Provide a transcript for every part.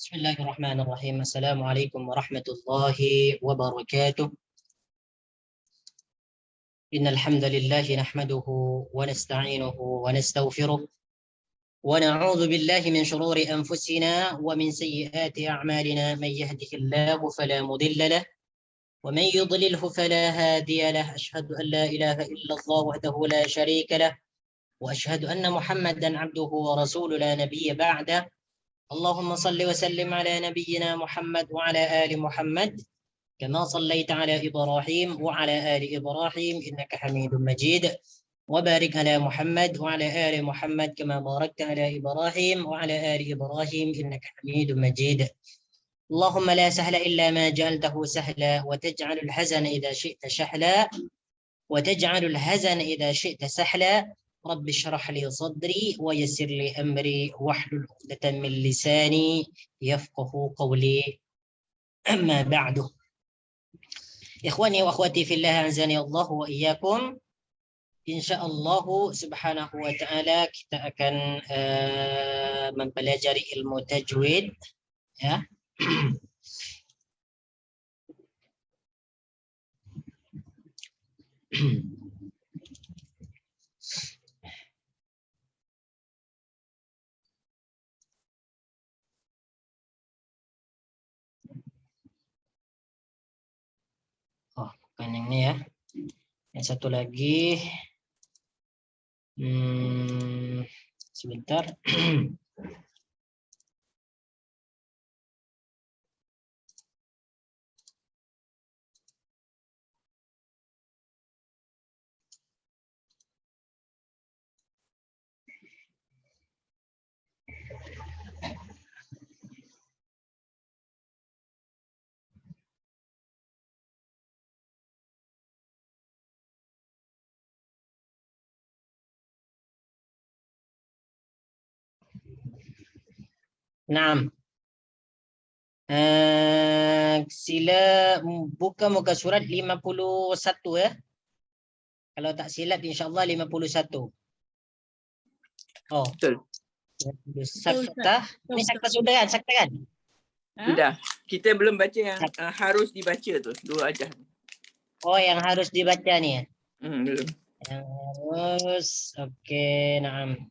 بسم الله الرحمن الرحيم. السلام عليكم ورحمة الله وبركاته. إن الحمد لله نحمده ونستعينه ونستغفره ونعوذ بالله من شرور أنفسنا ومن سيئات أعمالنا. من يهده الله فلا مضل له ومن يضلله فلا هادي له. أشهد أن لا إله إلا الله وحده لا شريك له وأشهد أن محمدا عبده ورسوله لا نبي بعده. اللهم صل وسلم على نبينا محمد وعلى آل محمد كما صليت على إبراهيم وعلى آل إبراهيم إنك حميد مجيد، وبارك على محمد وعلى آل محمد كما باركت على إبراهيم وعلى آل إبراهيم إنك حميد مجيد. اللهم لا سهل إلا ما جعلته سهلا وتجعل الحزن إذا شئت شحلا وتجعل الحزن إذا شئت سهلا. رب اشرح لي صدري ويسر لي أمري واحلل عقدة من لساني يفقه قولي. أما بعد، إخواني وأخواتي في الله أعزني الله وإياكم. InsyaAllah subhanahu wa ta'ala kita akan mempelajari ilmu tajwid, ya. Oh, bukan yang ini ya. Yang satu lagi. Sebentar. Naam. Sila buka muka surat 51 ya. Kalau tak silap insya-Allah 51. Oh. Betul. Sakta. Ini sakta sudah kan? Sakta kan? Sudah. Kita belum baca yang harus dibaca tu, dua ajar. Oh, yang harus dibaca nih ya. Belum. Yang harus. Oke, naam.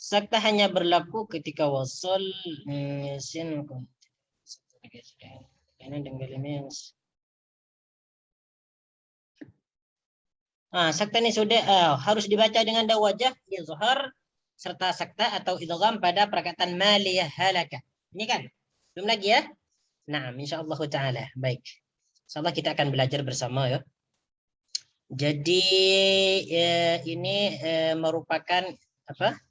Sakta hanya berlaku ketika wasal sin sakta ini sudah harus dibaca dengan da wajah, izhar serta sakta atau idgham pada perkataan maliyah halaka. Ini kan? Belum lagi ya? Nah, insyaallah taala. Baik. Insyaallah kita akan belajar bersama ya. Jadi ini merupakan apa?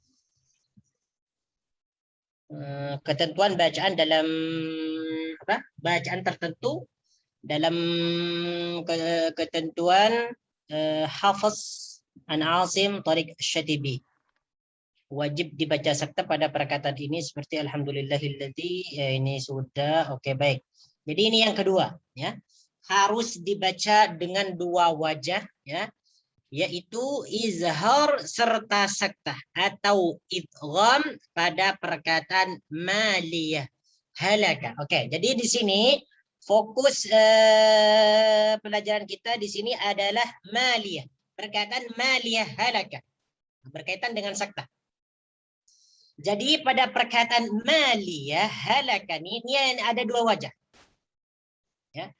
Ketentuan bacaan dalam apa? Bacaan tertentu dalam ketentuan Hafiz an Asim Tariq Syatibi. Wajib dibaca sakta pada perkataan ini seperti alhamdulillahilladzi. Ini sudah oke, baik. Jadi ini yang kedua ya. Harus dibaca dengan dua wajah ya. Yaitu izhar serta sakta atau idgham pada perkataan maliyah halaka. Oke, jadi di sini fokus pelajaran kita di sini adalah maliyah. Perkataan maliyah halaka berkaitan dengan sakta. Jadi pada perkataan maliyah halaka ini ada dua wajah. Ya.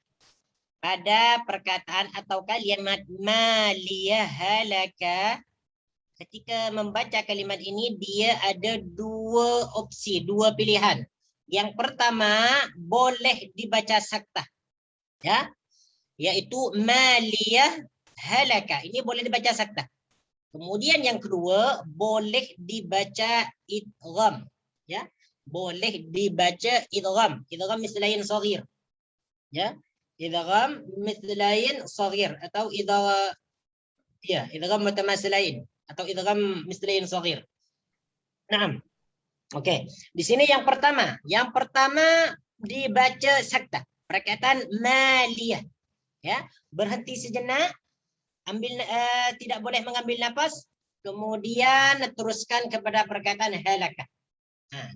Pada perkataan atau kalimat maliyah halaka, ketika membaca kalimat ini dia ada dua opsi, dua pilihan. Yang pertama boleh dibaca sakta, ya, yaitu maliyah halaka. Ini boleh dibaca sakta. Kemudian yang kedua boleh dibaca idgham, ya, boleh dibaca idgham. Idgham mislain shaghir, ya. Idgham mithlain shaghir atau idgham mutamatsilain atau idgham mithlain shaghir. Naam. Oke. Di sini yang pertama dibaca sakta, perkataan maliyah. Ya, berhenti sejenak, ambil tidak boleh mengambil nafas, kemudian teruskan kepada perkataan halaka.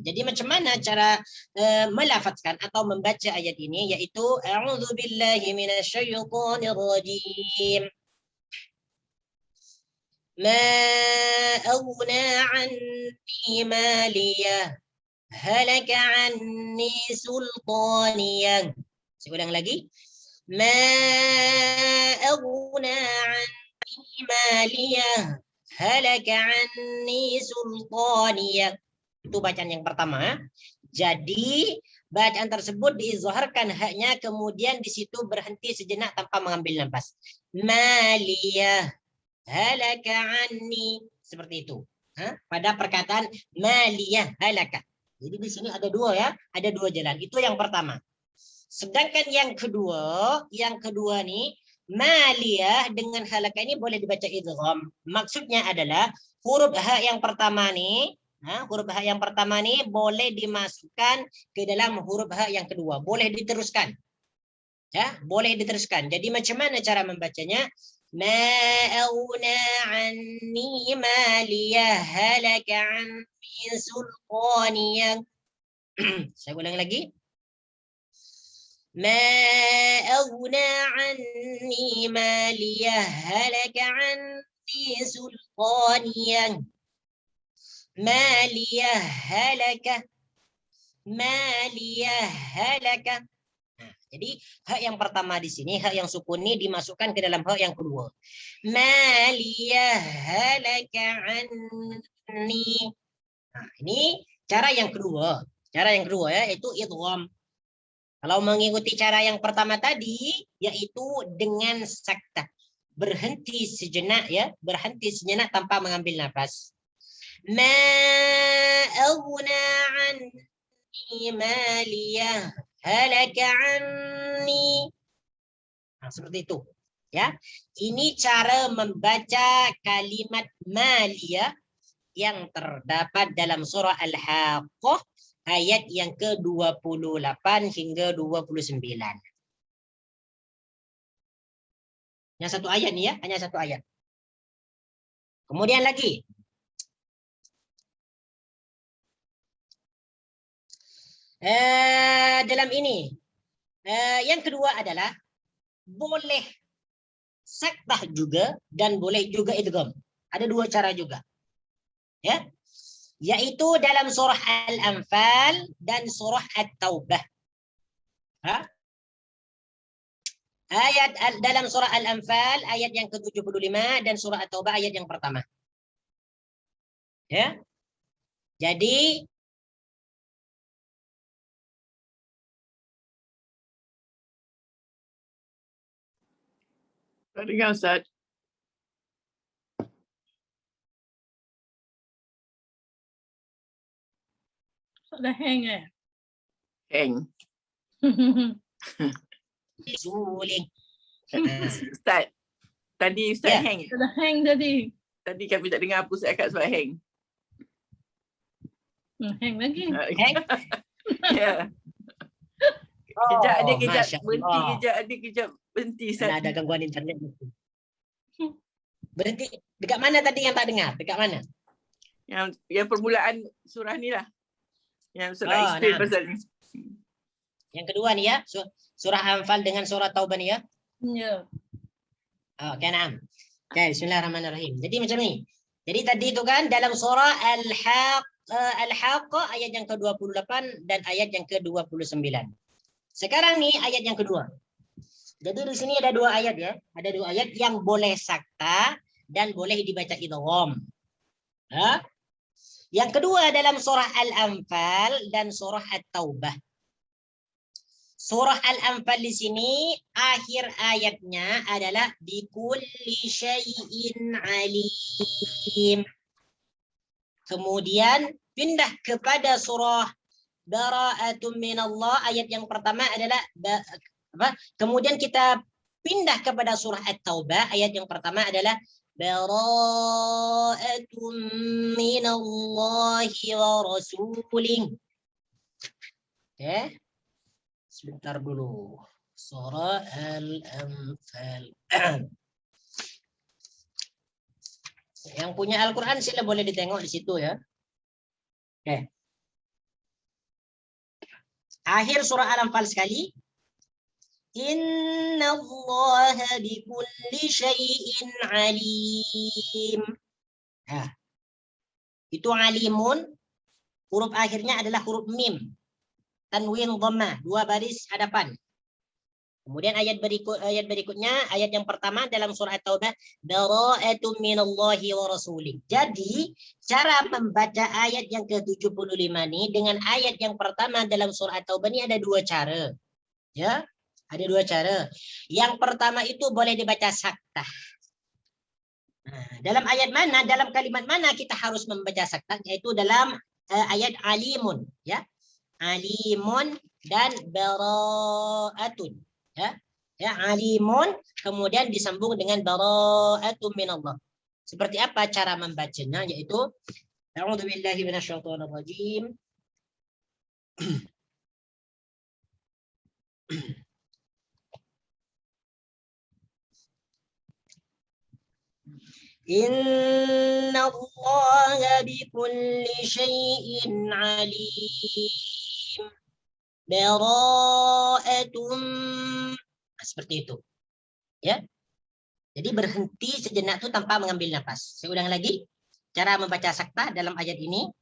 Jadi macam mana cara melafazkan atau membaca ayat ini, yaitu a'udzubillahi minasyaitonirrajim. Ma aghna 'anni maliyah halaka 'anni sultaniyah. Saya ulang lagi. Ma aghna 'anni maliyah halaka 'anni sultaniyah. Itu bacaan yang pertama. Jadi bacaan tersebut diizharkan haknya, kemudian di situ berhenti sejenak tanpa mengambil nafas. Maliyah halaka anni, seperti itu. Pada perkataan maliyah halaka. Jadi di sini ada dua ya, ada dua jalan. Itu yang pertama. Sedangkan yang kedua nih, maliyah dengan halaka ini boleh dibaca idgham. Maksudnya adalah huruf ha yang pertama nih, huruf ha yang pertama nih boleh dimasukkan ke dalam huruf ha yang kedua, boleh diteruskan. Ya, boleh diteruskan. Jadi macam mana cara membacanya? Ma aghna 'anni maliyah halaka 'anni sultaniyah. Saya ulang lagi. Ma aghna 'anni maliyah halaka 'anni sultaniyah. Maliyah halaka. Maliyah halaka. Jadi hak yang pertama di sini, hak yang sukun ini dimasukkan ke dalam hak yang kedua. Maliyah halaka anni. Ini cara yang kedua. Cara yang kedua ya, itu idgham. Kalau mengikuti cara yang pertama tadi, yaitu dengan sakta. Berhenti sejenak ya, berhenti sejenak tanpa mengambil nafas. Ma aghna anni maliyah halaka anni. Seperti itu ya. Ini cara membaca kalimat maliyah yang terdapat dalam surah Al-Haqqah ayat yang ke-28 hingga 29. Yang satu ayat nih ya, hanya satu ayat. Kemudian lagi dalam ini yang kedua adalah boleh saktah juga dan boleh juga idgham. Ada dua cara juga. Ya. Yaitu dalam surah Al-Anfal dan surah At-Taubah. Ayat dalam surah Al-Anfal ayat yang ke-75 dan surah At-Taubah ayat yang pertama. Ya. Jadi Tak dengar Ustaz. Dah hang Hang. suling. Ustaz. Tadi Ustaz Ya. hang. Dah hang tadi. Tadi kami tak dengar apa Ustaz cakap sebab hang. Hang lagi. Hang? Ya. Oh, Kejap ada kejap Masya berhenti, Allah. kejap ada kejap berhenti Ustaz. Ada gangguan internet. Berhenti. Dekat mana tadi yang tak dengar? Dekat mana? Yang permulaan surah ni lah. Yang Ustaz nak Oh, explain nah. pasal ni. Yang kedua nih ya, surah Anfal dengan surah Taubah nih ya. Ya. Oke, nah. Oke, bismillahirrahmanirrahim. Jadi macam ni. Jadi tadi itu kan dalam surah Al-Haqqah ayat yang ke-28 dan ayat yang ke-29. Sekarang nih ayat yang kedua. Jadi di sini ada dua ayat ya. Ada dua ayat yang boleh sakta dan boleh dibaca idgham. Yang kedua dalam surah Al-Anfal dan surah At-Taubah. Surah Al-Anfal di sini akhir ayatnya adalah bikulli syai'in alim. Kemudian pindah kepada surah Bara'atun minallah, ayat yang pertama adalah kemudian kita pindah kepada surah At-Taubah, ayat yang pertama adalah Bara'atun minallahi wa rasulih. Oke. Sebentar dulu. Surah Al-Anfal. Yang punya Al-Quran sila boleh ditengok di situ ya. Oke. Akhir surah Al-Anfal sekali. Inna Allah bikulli syai'in alim. Nah, itu alimun. Huruf akhirnya adalah huruf mim. Tanwin dhamma, 2 baris hadapan. Kemudian ayat berikutnya, ayat yang pertama dalam surah At-Taubah, bara'atum minallahi wa rasulih. Jadi, cara membaca ayat yang ke-75 ini dengan ayat yang pertama dalam surah At-Taubah ini ada 2 cara. Ya, ada 2 cara. Yang pertama itu boleh dibaca saktah. Nah, dalam ayat mana, dalam kalimat mana kita harus membaca saktah? Yaitu dalam ayat alimun, ya. Alimun dan bara'atun. Ya, alimun kemudian disambung dengan bara'atun minallah. Seperti apa cara membacanya? Yaitu a'udzubillahi minasyaitonirrajim. Inna Allah bikulli syai'in alim. Bara'atum. Seperti itu. Ya. Jadi berhenti sejenak itu tanpa mengambil nafas. Saya ulang lagi. Cara membaca saktah dalam ayat ini.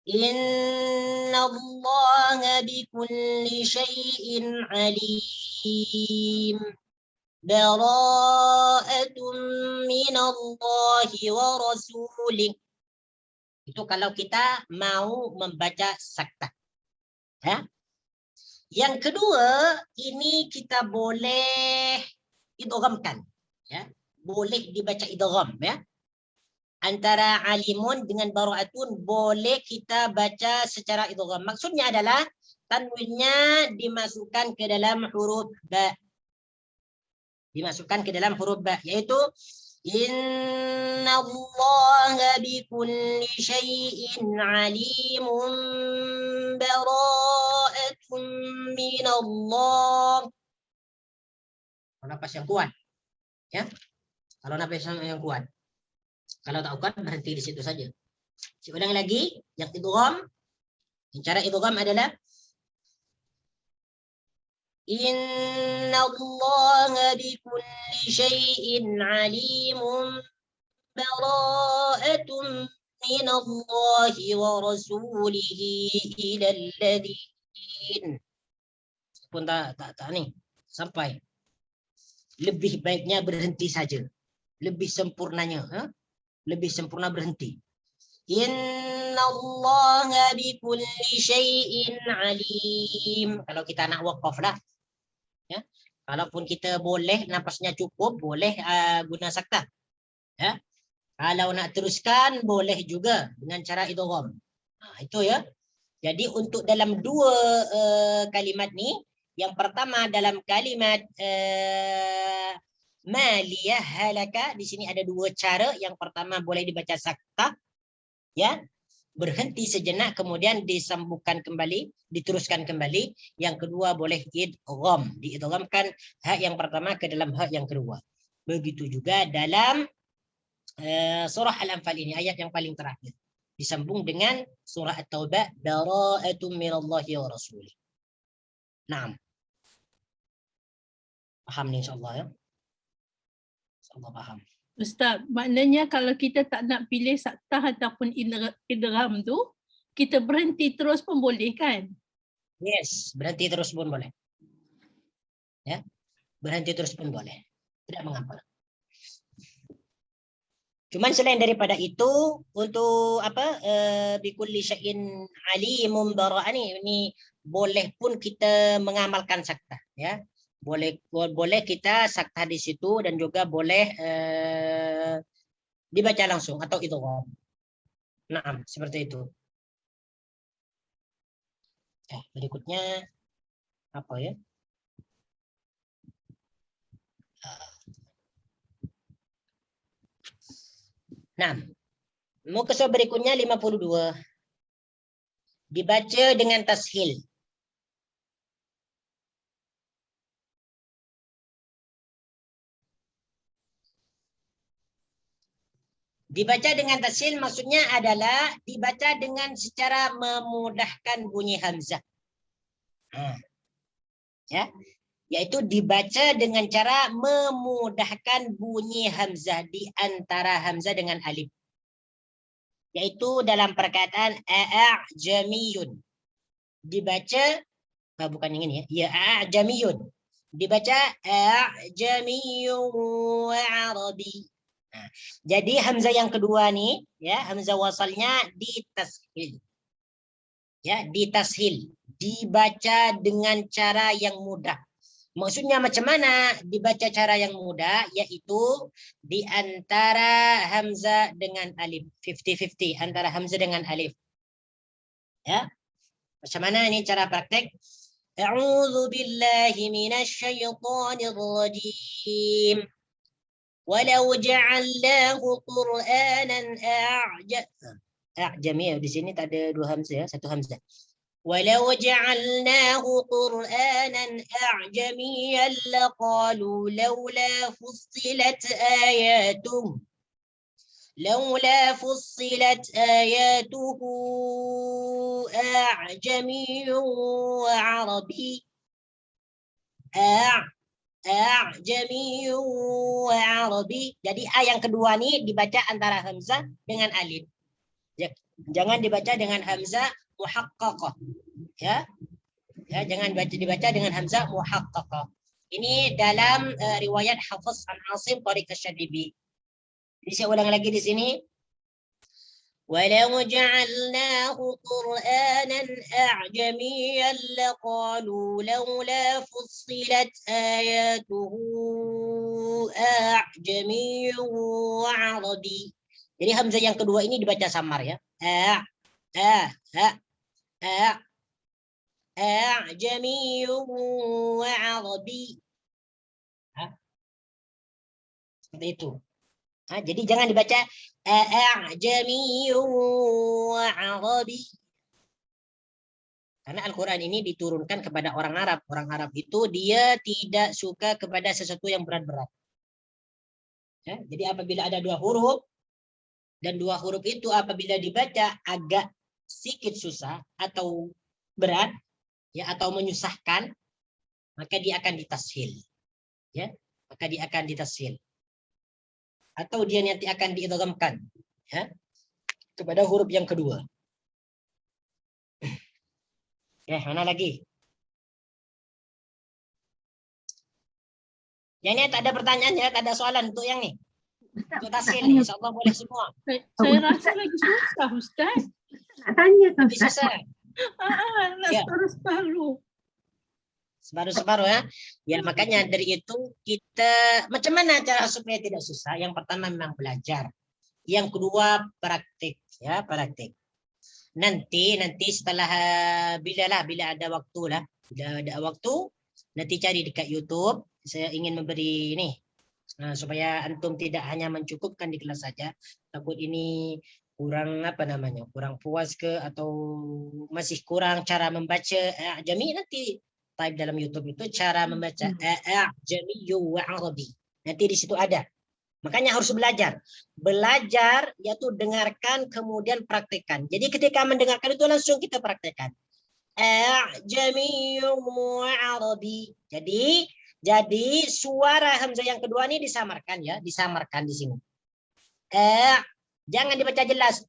Inna Allah bikulli syai'in alim. Bara'atum minallahi wa rasulih. Itu kalau kita mau membaca saktah. Ya. Yang kedua, ini kita boleh idghamkan, ya. Boleh dibaca idgham, ya. Antara alimun dengan bara'atun boleh kita baca secara idgham. Maksudnya adalah tanwinnya dimasukkan ke dalam huruf ba. Dimasukkan ke dalam huruf ba, yaitu Inna Allah bikulli syai'in alimun bara'atun minallah. Kalau nafas yang kuat, ya. Kalau nafas yang kuat. Kalau tak kuat berhenti di situ saja. Saya ulang lagi, yang idgham. Cara idgham adalah Inna Allah bikulli syai'in alimun bara'atun minallahi wa rasulihi ilal ladzin. Pun tak nih sampai. Lebih baiknya berhenti saja. Lebih sempurnanya, lebih sempurna berhenti. Inna Allah bikulli syai'in alim. Kalau kita nak waqaf lah. Ya. Kalaupun kita boleh nafasnya cukup, boleh guna saktah. Ya. Kalau nak teruskan boleh juga dengan cara idgham. Itu ya. Jadi untuk dalam 2 kalimat ni, yang pertama dalam kalimat maliyah halaka, di sini ada 2 cara. Yang pertama boleh dibaca saktah, ya. Berhenti sejenak kemudian disambungkan kembali, diteruskan kembali. Yang kedua boleh idgham, diidghamkan hak yang pertama ke dalam hak yang kedua. Begitu juga dalam surah Al-Anfal ini, ayat yang paling terakhir. Disambung dengan surah At-Taubah, bara'atum minallahi wa rasulih. Naam. Paham ni insyaAllah, ya? InsyaAllah paham. Ustaz, maknanya kalau kita tak nak pilih saktah ataupun idgham tu, kita berhenti terus pun boleh kan? Yes, berhenti terus pun boleh. Ya, berhenti terus pun boleh. Tidak mengapa. Cuman selain daripada itu, untuk apa bikulli syai'in alimun bara'ani, ini boleh pun kita mengamalkan saktah, ya. Boleh kita saktah di situ dan juga boleh dibaca langsung atau idgham. Nah, seperti itu. Berikutnya apa ya? Nah, muka surat berikutnya 52. Dibaca dengan tashil. Dibaca dengan tashil maksudnya adalah dibaca dengan secara memudahkan bunyi hamzah. Ya, yaitu dibaca dengan cara memudahkan bunyi hamzah di antara hamzah dengan alif. Yaitu dalam perkataan a'jamiyun. Dibaca bukan yang ini ya, a'jamiyun. Dibaca a'jamiyun wa arabi. Nah, jadi hamzah yang kedua nih ya, hamzah wasalnya ditashil. Ya, ditashil, dibaca dengan cara yang mudah. Maksudnya macam mana dibaca cara yang mudah? Yaitu di antara hamzah dengan alif, 50-50 antara hamzah dengan alif. Ya. Macam mana ini cara praktek? A'udzu billahi minasyaitonir rajim. Walau ja'alnahu Qur'anan a'jami, di sini tak ada dua hamzah ya, satu hamzah. Walau ja'alnahu Qur'anan a'jamiyyan laqalu laula fussilat ayatuhu laula fussilat ayatuhu a'jamiyyun wa 'arabi a'jamiyyun wa 'arabi. Jadi a yang kedua nih dibaca antara hamzah dengan alif. Jangan dibaca dengan hamzah muhaqqaqah. Ya. Ya, jangan dibaca dengan hamzah muhaqqaqah. Ini dalam riwayat Hafiz an Asim Tariq Asy-Syatibi. Jadi saya ulang lagi di sini. Walau ja'alnahu Qur'anan a'jamiyyan laqalu laula fussilat ayatuhu a'jamiyyun wa 'arabi. Jadi hamzah yang kedua ini dibaca samar ya. A'jamiyyun wa 'arabi. Seperti itu. Jadi jangan dibaca a'jamiyyun wa 'arabi. Karena Al-Quran ini diturunkan kepada orang Arab. Orang Arab itu dia tidak suka kepada sesuatu yang berat-berat. Ya, jadi apabila ada dua huruf, dan dua huruf itu apabila dibaca agak sedikit susah atau berat, ya, atau menyusahkan, maka dia akan ditashil. Ya, maka dia akan ditashil. Atau dia nanti akan diidghamkan ya kepada huruf yang kedua. Mana lagi? Yang ini tak ada pertanyaan ya, tak ada soalan untuk yang ni. Untuk tashil ni, insya-Allah boleh semua. Saya rasa lagi susah, Ustaz. Nak tanya tu, Bisa Ustaz. Nak Ya. separuh-separuh. Separuh-separuh ya. Ya makanya dari itu kita macam mana cara supaya tidak susah? Yang pertama memang belajar. Yang kedua praktik ya, praktik. Nanti setelah bila ada waktu lah, bila ada waktu nanti cari dekat YouTube. Saya ingin memberi ini supaya antum tidak hanya mencukupkan di kelas saja. Takut ini kurang kurang puas ke atau masih kurang cara membaca jami, nanti type dalam YouTube itu cara membaca a'jamiyyu wa 'arabi. Nanti di situ ada. Makanya harus belajar. Belajar yaitu dengarkan kemudian praktekkan. Jadi ketika mendengarkan itu langsung kita praktekkan. A'jamiyyu wa 'arabi. Jadi suara hamzah yang kedua ini disamarkan ya, disamarkan di sini. Jangan dibaca jelas.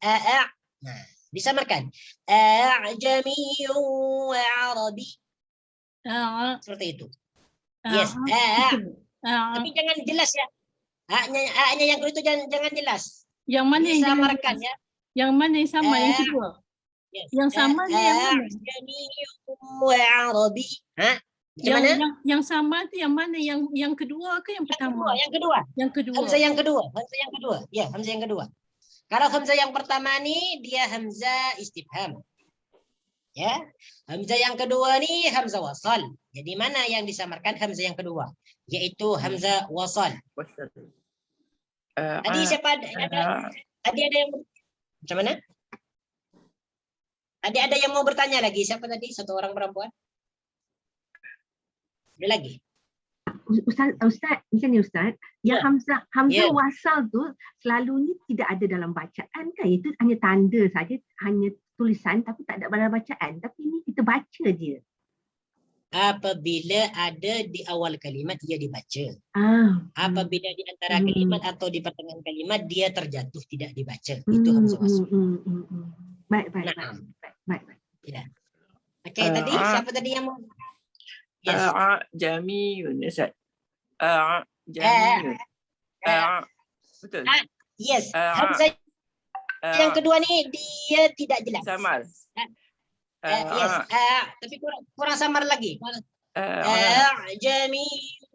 Nah, disamarkan. A'jamiyyu wa 'arabi. Seperti itu. Yes. Tapi jangan jelas ya. A-nya yang kedua itu jangan jelas. Yang mana yang Disamarkan ya. Yang mana yang sama yang kedua? Yes. Yang sama ni yang mana? A'jamiyyu wa 'arabi. Macam mana? Yang sama tu yang mana? Yang kedua ke yang pertama? Yang kedua. Yang kedua. Hamzah yang kedua. Hamzah yang kedua. Ya, hamzah yang kedua. Kalau hamzah yang pertama nih dia hamzah istifham. Ya. Hamzah yang kedua nih hamzah wasal. Jadi mana yang disamarkan hamzah yang kedua? Yaitu hamzah wasal. Tadi siapa ada yang macam mana? Ada yang mau bertanya lagi? Siapa tadi? Satu orang perempuan? Ada lagi? Ustaz, macam ni Ustaz. Yang Ya. Hamzah Ya. wasal tu selalunya tidak ada dalam bacaan kan? Itu hanya tanda saja, hanya tulisan tapi tak ada dalam bacaan. Tapi ini kita baca je. Apabila ada di awal kalimat dia dibaca. Apabila di antara kalimat atau di pertengahan kalimat dia terjatuh tidak dibaca. Itu hamzah wasl. Baik. Ya. Okey, tadi siapa tadi yang mau? Yes. Jamiyun Ustaz. Jamiyun. Betul. Yes. Hamzah yang kedua ni dia tidak jelas. Samar. Yes. Tapi kurang samar lagi. Jamiyun.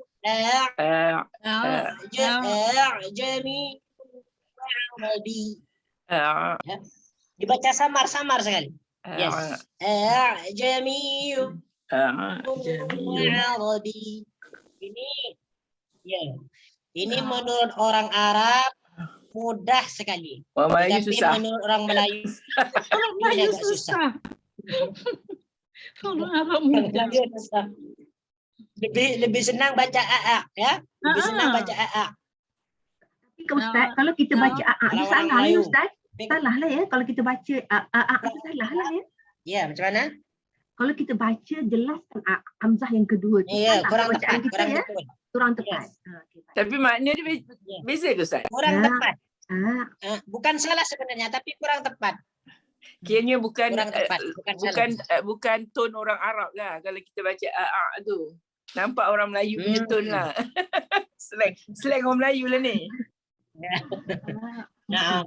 Jamiyun. Dibaca samar sekali. Yes. Jamiyun. Arabi. Ini ya. Ini menurut orang Arab mudah sekali. Orang Melayu Tapi susah. menurut orang Melayu Orang Melayu agak susah. Orang Arab mudah. Melayu susah. Lebih senang baca AA ya. Lebih senang baca AA. Tapi Ustaz, kalau kita baca Kalau orang salah ya Melayu. Ustaz. Salah lah ya kalau kita baca salah lah ya. Ya, macam mana? Kalau kita baca jelaskan hamzah yang kedua tu Ya, salah kurang bacaan tepat, kita kurang ya. betul. Kurang tepat. Yes. Okay, baik. Tapi makna dia Ya. beza ke Ustaz? Kurang tepat. Ah, Bukan salah sebenarnya tapi kurang tepat. Kiranya bukan Kurang tepat, bukan salah. bukan tone orang Arab lah kalau kita baca tu. Nampak orang Melayu punya tone lah. slang orang Melayu lah ni. Nah,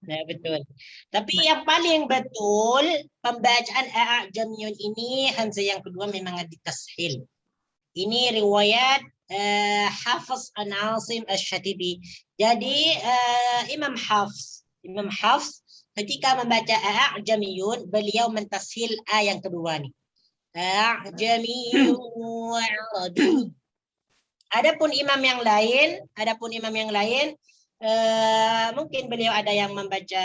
ya, betul. Tapi yang paling betul pembacaan jamiyun ini hamzah yang kedua memang ditashil. Ini riwayat Hafiz an Asim Asy-Syatibi. Jadi Imam Hafs ketika membaca jamiyun beliau mentashil yang kedua ni. Jamiyun wa Arabi. Adapun imam yang lain mungkin beliau ada yang membaca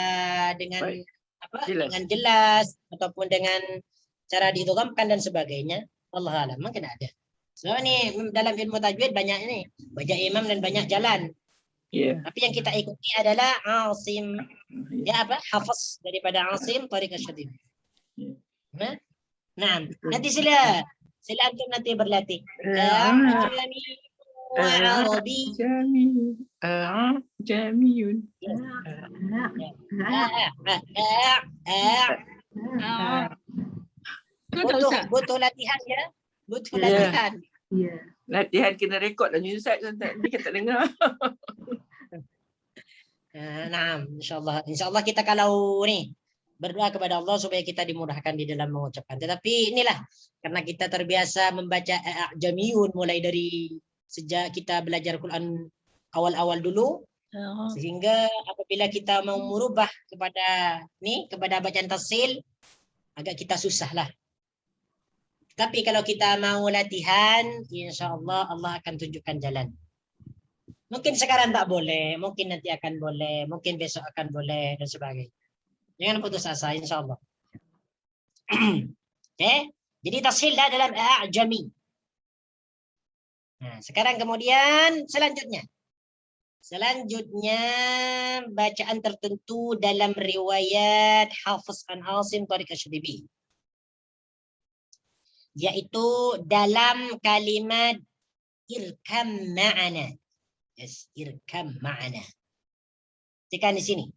dengan Baik. jelas. Dengan jelas ataupun dengan cara diidghamkan dan sebagainya. Allah alam, mungkin ada. So ni dalam ilmu tajwid banyak ni, banyak imam dan banyak jalan. Ya. Tapi yang kita ikuti adalah Asim, Hafiz daripada Asim Tariq Asy-Syatibi. Nah, nanti sila antum nanti berlatih. Arabi. Jamiyun. Butuh latihan ya. Butuh Ya. latihan. ya. Latihan kena rekod lah ni Ustaz. Nanti kita tak dengar. Nah, insyaallah kita kalau ni berdoa kepada Allah supaya kita dimudahkan di dalam mengucapkan. Tetapi inilah karena kita terbiasa membaca jamiyun mulai dari sejak kita belajar Quran awal-awal dulu, sehingga apabila kita mau merubah kepada bacaan tasil agak kita susah lah. Tapi kalau kita mau latihan, insyaallah Allah akan tunjukkan jalan. Mungkin sekarang tak boleh, mungkin nanti akan boleh, mungkin besok akan boleh dan sebagainya. Jangan putus asa, insyaallah. Okay? Jadi tasil dah dalam a'jami. Nah, sekarang kemudian selanjutnya bacaan tertentu dalam riwayat Hafiz an Asim Tariq Asy-Syatibi, yaitu dalam kalimat irkam ma'ana. Yes, irkam ma'ana. Tekan di sini.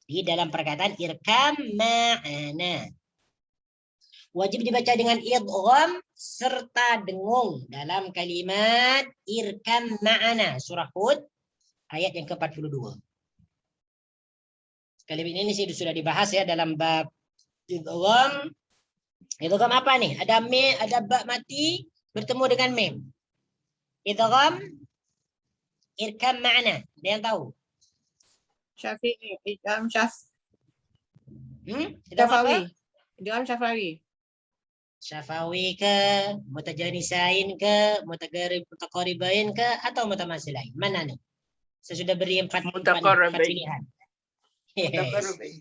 Di dalam perkataan irkam ma'ana. Wajib dibaca dengan idgham serta dengung dalam kalimat irkam ma'ana. Surah Hud ayat yang ke-42. Kalimat ini sudah dibahas ya dalam bab idgham. Idgham apa nih? Ada mim, ada ba mati bertemu dengan mim. Idgham irkam ma'ana. Ada yang tahu? Syafi'i, Idgham Syafawi. apa? Idgham Syafawi. Syafawi ke, mutajanisain ke, mutaqaribain ke, atau mutamasilain? Mana nih? Saya sudah beri empat pilihan.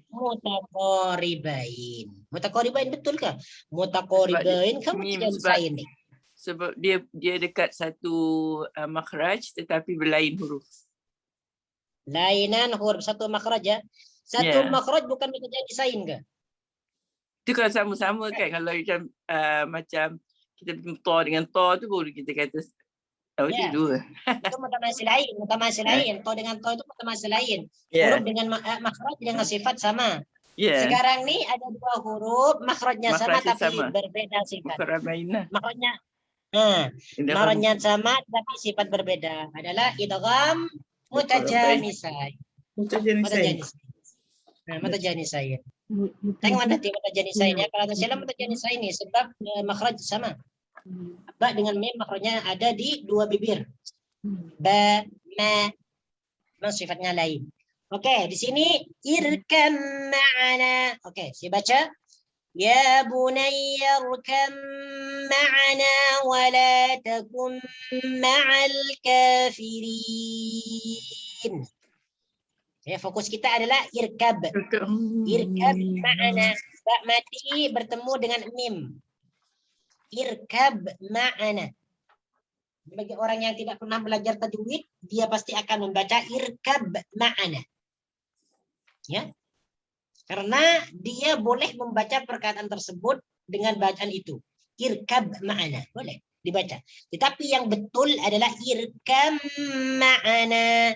Mutaqaribain. Mutaqaribain betul ke? Mutaqaribain ke mutajanisain nih? Sebab dia dekat satu makhraj tetapi berlain huruf. Lainan huruf satu makhraj ya. Satu Ya. makhraj bukan mutajanisain ke? Itu kalau sama-sama kan, kalau macam kita to dengan to tu baru kita kata Ya. dua. Itu mutamasil lain. To dengan to itu mutamasil lain. Ya. Huruf dengan makhraj dengan sifat sama. Ya. Sekarang nih ada dua huruf makhrajnya sama Makhrajnya tapi sama. berbeda sifat. Makhraj mainah. Makhrajnya sama tapi sifat berbeda. Adalah idgham mutajanisain. Mutajanisain. Mutajanisain. Tengok mana ti mutajanisain ya. Kalau sila mutajanisain ini sebab makhraj sama. Ba dengan mim makhrajnya ada di dua bibir. Ba, ma, memang sifatnya lain. Oke, di sini irkam ma'ana. Oke, saya baca. Ya bunayya irkam ma'ana wa la takun ma'al kafirin. Ya, fokus kita adalah irkab. Irkab ma'ana. Ba mati bertemu dengan mim. Irkab ma'ana. Bagi orang yang tidak pernah belajar tajwid, dia pasti akan membaca irkab ma'ana. Ya, karena dia boleh membaca perkataan tersebut dengan bacaan itu. Irkab ma'ana, boleh dibaca. Tetapi yang betul adalah irkam ma'ana.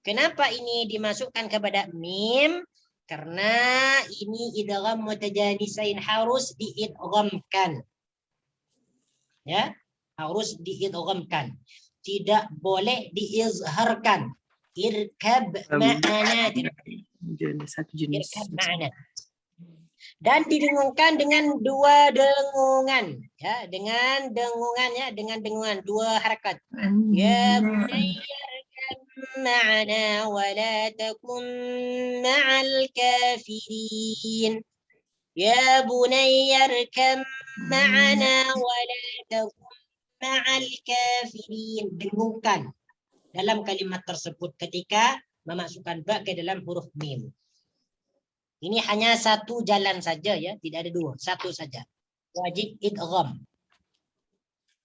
Kenapa ini dimasukkan kepada mim? Karena ini idgham mutajanisain, harus diidghamkan. Ya, harus diidghamkan. Tidak boleh diizharkan. Irkab ma'ana. Satu jenis. Irkab ma'ana. Dan didengungkan dengan dua dengungan, ya, dengan dengungan dua harakat. Ya bunayya irkab ma'ana wa la takun ma'al kafirin. Ya bunayya irkab ma'ana wa la takun ma'al kafirin. Dengungkan dalam kalimat tersebut ketika memasukkan ba ke dalam huruf mim. Ini hanya satu jalan saja ya, tidak ada dua, satu saja. Wajib idgham.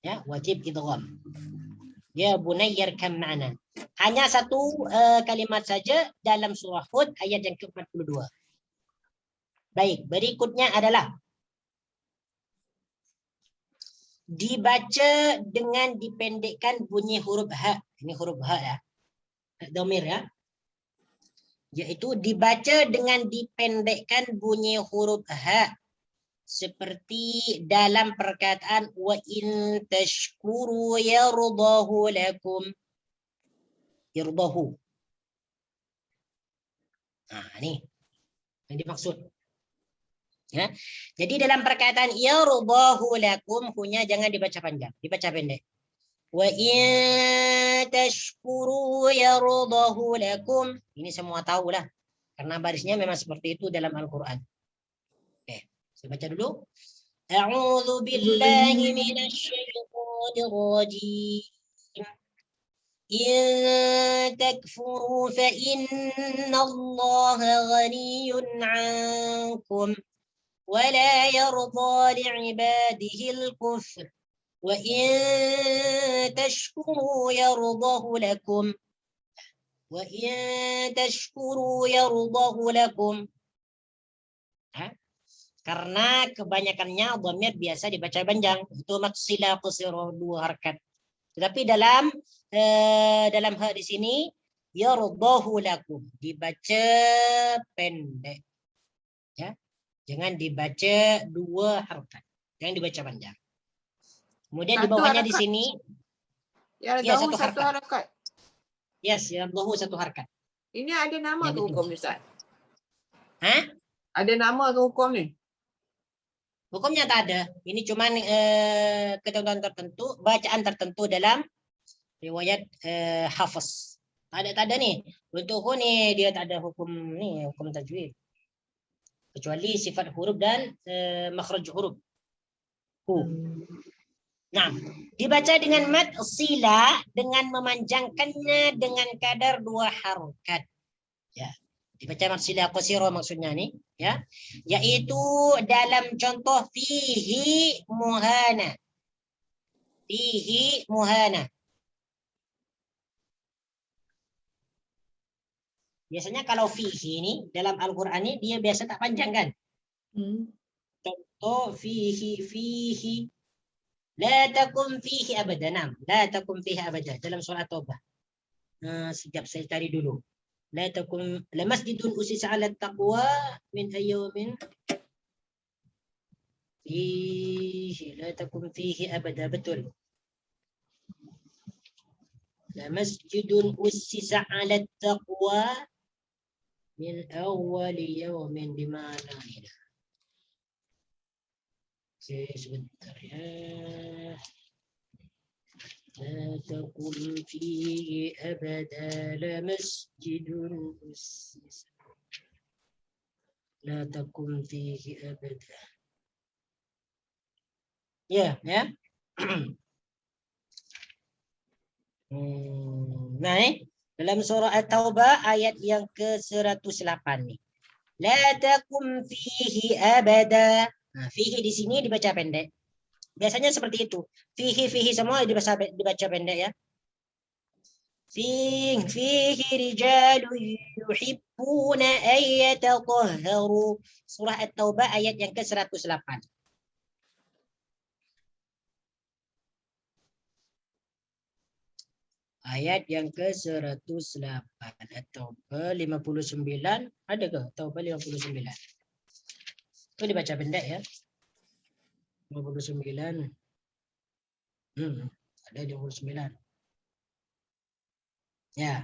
Ya, wajib idgham. Ya bunayya irkam ma'ana. Hanya satu kalimat saja dalam surah Hud ayat yang ke-42. Baik, berikutnya adalah dibaca dengan dipendekkan bunyi huruf ha. Ini huruf ha ya. Dhamir ya. Yaitu dibaca dengan dipendekkan bunyi huruf ha. Seperti dalam perkataan wa in tashkuru yardahu lakum. Yardahu. Nah, ini yang dimaksud. Ya. Jadi dalam perkataan yardahu lakum, hunya jangan dibaca panjang, dibaca pendek. Wa in tashkuru yardahu lakum. Ini semua tahulah karena barisnya memang seperti itu dalam Al-Qur'an. Oke, saya baca dulu. A'udzu billahi minasyaitonir rajim. In takfuru fa innallaha ghaniyyun 'ankum wa la yarda li'ibadihi al-kufr. وإن تشكروا يرضه لكم وإن تشكروا يرضه لكم. Karena kebanyakannya dhamir biasa dibaca panjang, itu maksila qasira dua harakat. Tetapi dalam ha di sini yardahu lakum dibaca pendek. Ya. Jangan dibaca dua harakat. Jangan dibaca panjang. Kemudian di bawahnya di sini Ya, ya, satu satu harakat. Yes, ya lahu satu harakat. Ini ada nama Ya, ke betul. hukum ni, Ustaz? Hah? Ada nama ke hukum ni? Hukumnya tak ada. Ini cuman ketentuan tertentu, bacaan tertentu dalam riwayat Hafiz. Tak ada nih. Untuk ni dia tak ada hukum ni, hukum tajwid. Kecuali sifat huruf dan makhraj huruf. Nah, dibaca dengan mad sila dengan memanjangkannya dengan kadar dua harakat. Ya. Dibaca mad sila qasira maksudnya nih, ya. Yaitu dalam contoh fihi muhana. Fihi muhana. Biasanya kalau fihi ini dalam Al-Qur'an ini dia biasa tak panjang kan? Contoh fihi. La takum fihi abada. La takum fihi abada dalam surah Taubah. Sekejap saya cari dulu. La takum la masjidun usisa 'ala taqwa min ayyamin fihi la takum fihi abada, betul. La masjidun usisa 'ala taqwa min awwali yawmin, di mana ini? Sebentar ya. لا تقم فيه أبدا لمسجد أسس لا تقم فيه أبدا. Ya. Nah, dalam surah At-Taubah ayat yang ke-108 nih. La takum fihi abada. Nah, fihi di sini dibaca pendek. Biasanya seperti itu. Fihi semua dibaca pendek ya. Fihi rijalu yuhibbuna ayyatahharu. Surah At-Taubah ayat yang ke-108. Ayat yang ke-108 atau ke-59 ada ke? Atau ke-59? Itu dibaca pendek ya. 59. Ada 59. Ya.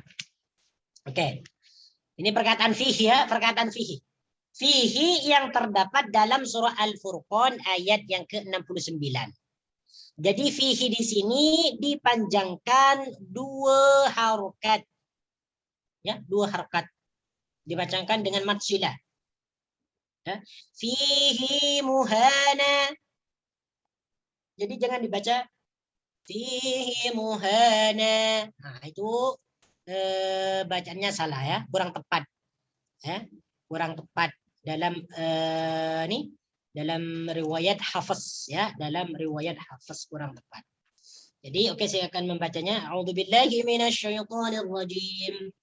Oke. Ini perkataan fihi ya, perkataan fihi. Fihi yang terdapat dalam surah Al-Furqan ayat yang ke-69. Jadi fihi di sini dipanjangkan 2 harokat. Ya, 2 harokat. Dibacakan dengan mad silah. Ya. Fihi muhana. Jadi jangan dibaca fihi muhana. Nah, itu bacaannya salah ya, kurang tepat. Ya, kurang tepat dalam dalam riwayat Hafs ya, dalam riwayat Hafs kurang tepat. Jadi oke, saya akan membacanya. A'udzubillahi minasyaitonir rajim.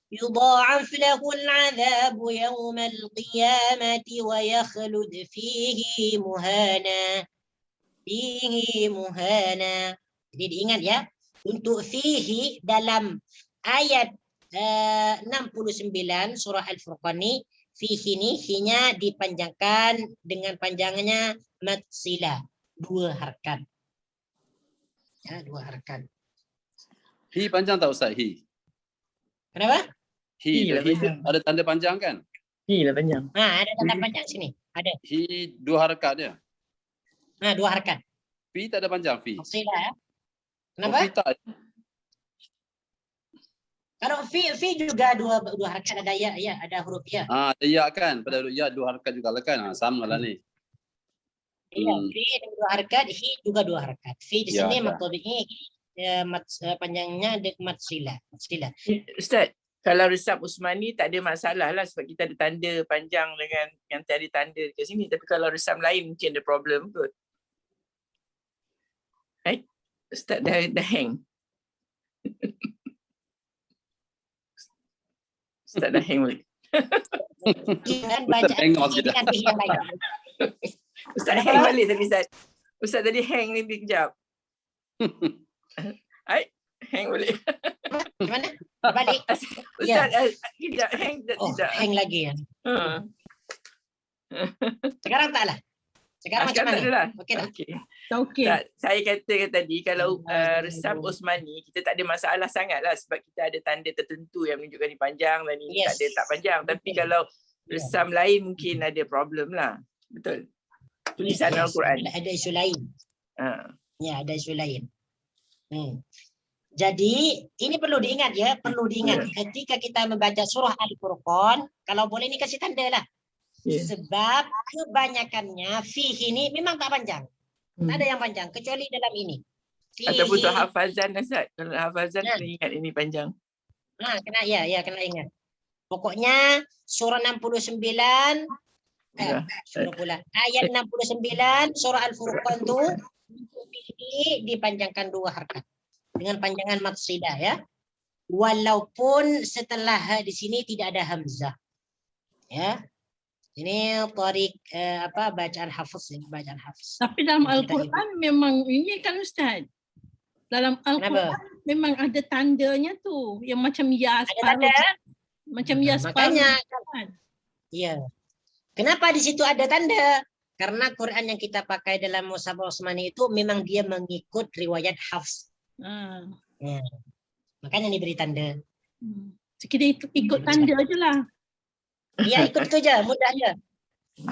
يضاعف له العذاب يوم القيامة ويخلد فيه مهانا. Fihi muhana. Jadi diingat ya, untuk fihi dalam ayat 69 surah Al-Furqan ini, fihi ini hinya dipanjangkan dengan panjangnya mad silah, 2 harakat. Ya, 2 harakat. Hi panjang tak Ustaz? Hi. Kenapa? Hi lah tu panjang. ada tanda panjang kan? Lah panjang. Nah, ada tanda panjang sini. Ada. Hi 2 harakat dia. Nah, 2 harakat. Fi tak ada panjang fi. Silah ya. Oh, Kenapa? fi tak. Kalau fi juga 2 harakat, ada ya, ada huruf ya. Ada ya kan? Pada ya 2 harakat juga lah kan? Sama lah ni. Iya, fi ada 2 harakat, hi juga 2 harakat. Fi di Ya, sini ada. mad tabi'i, panjangnya mad silah. Ustaz, kalau resap Usmani tak ada masalah lah sebab kita ada tanda panjang dengan yang tak ada tanda kat sini. Tapi kalau resap lain mungkin ada problem kot. Ustaz dah hang. Ustaz dah hang balik. Jangan baca Tengok fi je dah. dengan fi yang lain. Ustaz dah hang balik tadi Ustaz. Ustaz tadi hang ni kejap. Hang balik. Gimana? Balik. Ustaz kejap hang Oh, tidak. hang lagi ya. Sekarang tak lah. Sekarang macam Sekarang tak mana? ada lah. Okey tak? Okey. Okey. Tak, saya katakan tadi kalau resap Osmani kita tak ada masalah sangat lah sebab kita ada tanda tertentu yang menunjukkan ni panjang dan ini Yes. tak ada tak panjang. Tapi Betul. kalau resam lain mungkin ada problem lah. Betul. Tulisan Yes, Al-Quran. ada isu lain. Ha. Ya, ada isu lain. Jadi ini perlu diingat ya, ketika kita membaca surah Al-Furqan, kalau boleh ini kasih tanda lah. Ya. Sebab kebanyakannya fihi ini memang tak panjang. Tak ada yang panjang kecuali dalam ini. Atau Fihi. butuh hafazan Ustaz. Kalau hafazan Ya. kena ingat ini panjang. Nah, kena ingat. Pokoknya surah 69 Ya. surah pula. Ayat 69 surah Al-Furqan tu dipanjangkan 2 harakat dengan panjangan matsidah ya. Walaupun setelah di sini tidak ada hamzah. Ya. Ini tarik bacaan hafaz ini, bacaan hafaz. Tapi dalam Yang kita Al-Quran memang ini kan Ustaz. Dalam Al-Quran memang ada tandanya tu yang macam ya Ada separuh. tanda? Macam ya separuh. Makanya iya. Kenapa di situ ada tanda? Karena Quran yang kita pakai dalam Mushaf Utsmani itu memang dia mengikut riwayat Hafs. Ah. Ya. Makanya diberi tanda. Kita ikut tanda je lah. Iya, ikut itu aja, mudah aja.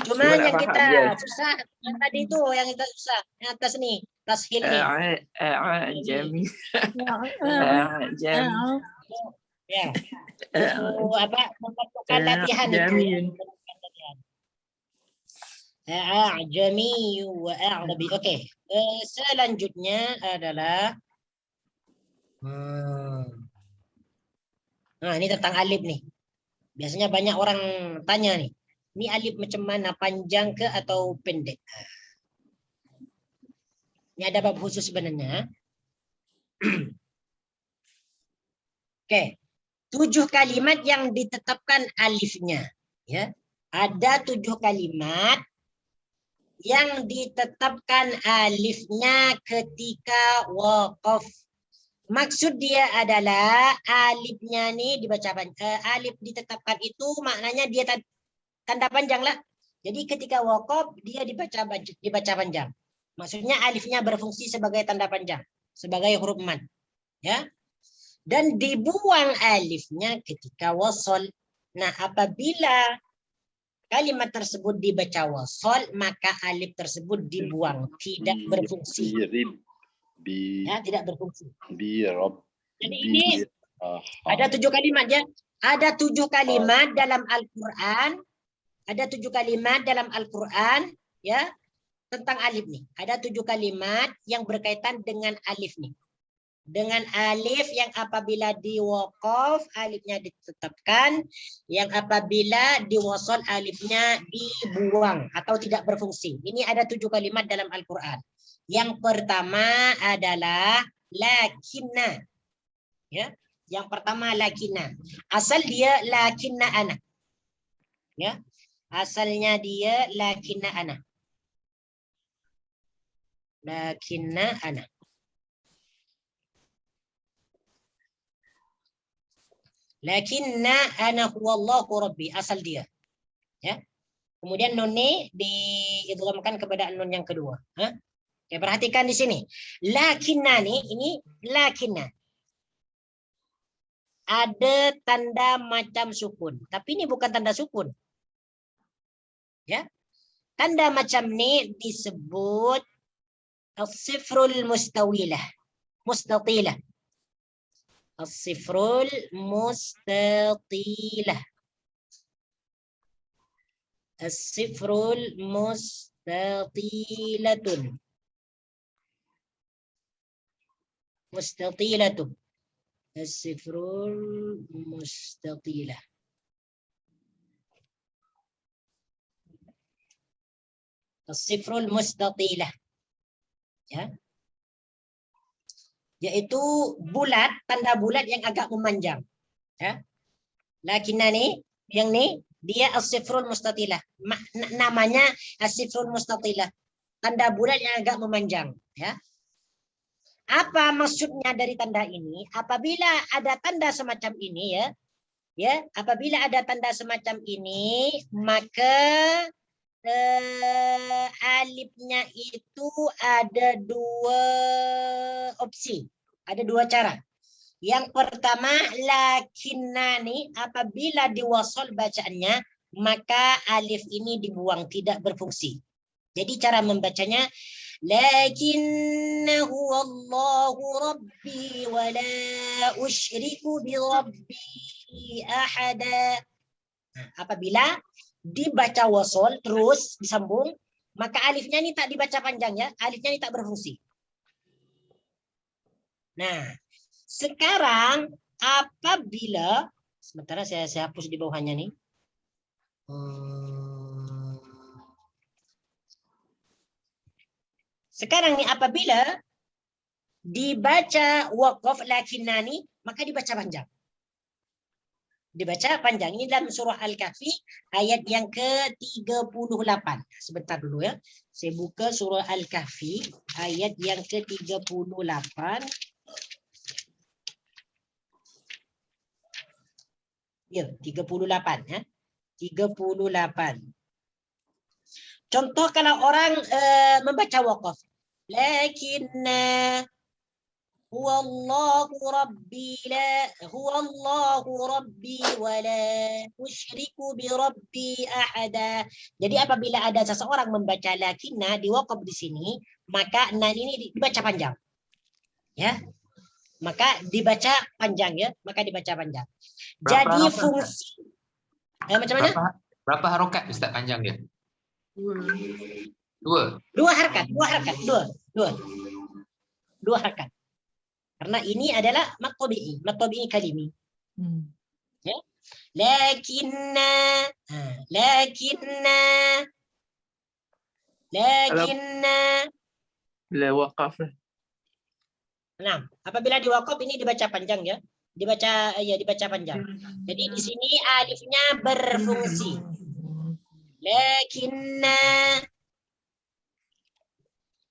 Cuma Cuma nak yang faham kita dia. susah yang tadi itu yang kita susah. Yang atas nih, tashil nih. Jami. Ah, Jami. Ya. Itu membutuhkan latihan itu. Jamin. A'jami wa a'rabi. Oke. Selanjutnya adalah nah, ini tentang alif nih. Biasanya banyak orang tanya nih. Ini alif macam mana? Panjang ke atau pendek? Ini ada bab khusus sebenarnya. Oke. 7 kalimat yang ditetapkan alifnya. Ya. Ada 7 kalimat yang ditetapkan alifnya ketika waqaf. Maksud dia adalah alifnya nih dibaca alif ditetapkan itu maknanya dia tanda panjang lah. Jadi ketika waqaf dia dibaca panjang. Maksudnya alifnya berfungsi sebagai tanda panjang, sebagai huruf mad. Ya. Dan dibuang alifnya ketika wasol. Nah, apabila kalimat tersebut dibaca wasol, maka alif tersebut dibuang, tidak berfungsi. Ya, tidak berfungsi. Jadi ini ada 7 kalimat ya. Ada 7 kalimat dalam Al-Quran. Ada 7 kalimat dalam Al-Quran ya tentang alif nih. Ada 7 kalimat yang berkaitan dengan alif nih. Dengan alif yang apabila diwaqaf alifnya ditetapkan, yang apabila diwasal alifnya dibuang atau tidak berfungsi. Ini ada 7 kalimat dalam Al-Quran. Yang pertama adalah lakinna. Ya, yang pertama lakinna. Asal dia lakinna ana. Ya. Asalnya dia lakinna ana. Lakinna ana. Lakinna ana huwallahu rabbi, asal dia. Ya. Kemudian nun ini diidghamkan kepada nun yang kedua. Oke, perhatikan di sini. Lakinna nih, ini lakinna. Ada tanda macam sukun, tapi ini bukan tanda sukun. Ya. Tanda macam ini disebut as-sifrul mustawilah. Mustatilah. As-sifrul mustatilah. As-sifrul mustatilatun. Mustatilatun. As-sifrul mustatilah. As-sifrul mustatilah. Ya. Yaitu bulat, tanda bulat yang agak memanjang. Ya. Lakinna nih, yang nih, dia as-sifrul mustatilah. Namanya as-sifrul mustatilah. Tanda bulat yang agak memanjang. Ya. Apa maksudnya dari tanda ini? Apabila ada tanda semacam ini ya, apabila ada tanda semacam ini, maka alifnya itu ada 2 opsi, ada 2 cara. Yang pertama, lakinnani, apabila diwasal bacaannya, maka alif ini dibuang, tidak berfungsi. Jadi cara membacanya, lakinnahu wallahu rabbi wa la usyriku bi rabbi ahada. Nah, apabila dibaca wasol terus disambung, maka alifnya ini tak dibaca panjang ya, alifnya ini tak berfungsi. Nah, sekarang apabila sementara saya hapus di bawahnya nih. Sekarang ni apabila dibaca waqaf lakinnani, maka dibaca panjang. Dibaca panjang. Ini dalam surah Al-Kahfi ayat yang ke-38. Sebentar dulu ya. Saya buka surah Al-Kahfi ayat yang ke-38. Ya, 38 ya. 38. Contoh kalau orang membaca waqaf. Lakinna huwallahu rabbi la huwallahu rabbi wa la usyriku bi rabbi ahada. Jadi apabila ada seseorang membaca lakinna di waqaf di sini, maka nan ini dibaca panjang. Ya. Maka dibaca panjang ya, maka dibaca panjang. Jadi fungsi macam mana? Berapa harokat Ustaz panjang dia? Dua harakat. Karena ini adalah mat tabi'i kalimi. Ya. Lakinna Bila waqaf lah. Nah, apabila di waqaf ini dibaca panjang ya. Dibaca panjang. Jadi di sini alifnya berfungsi. Lakinna.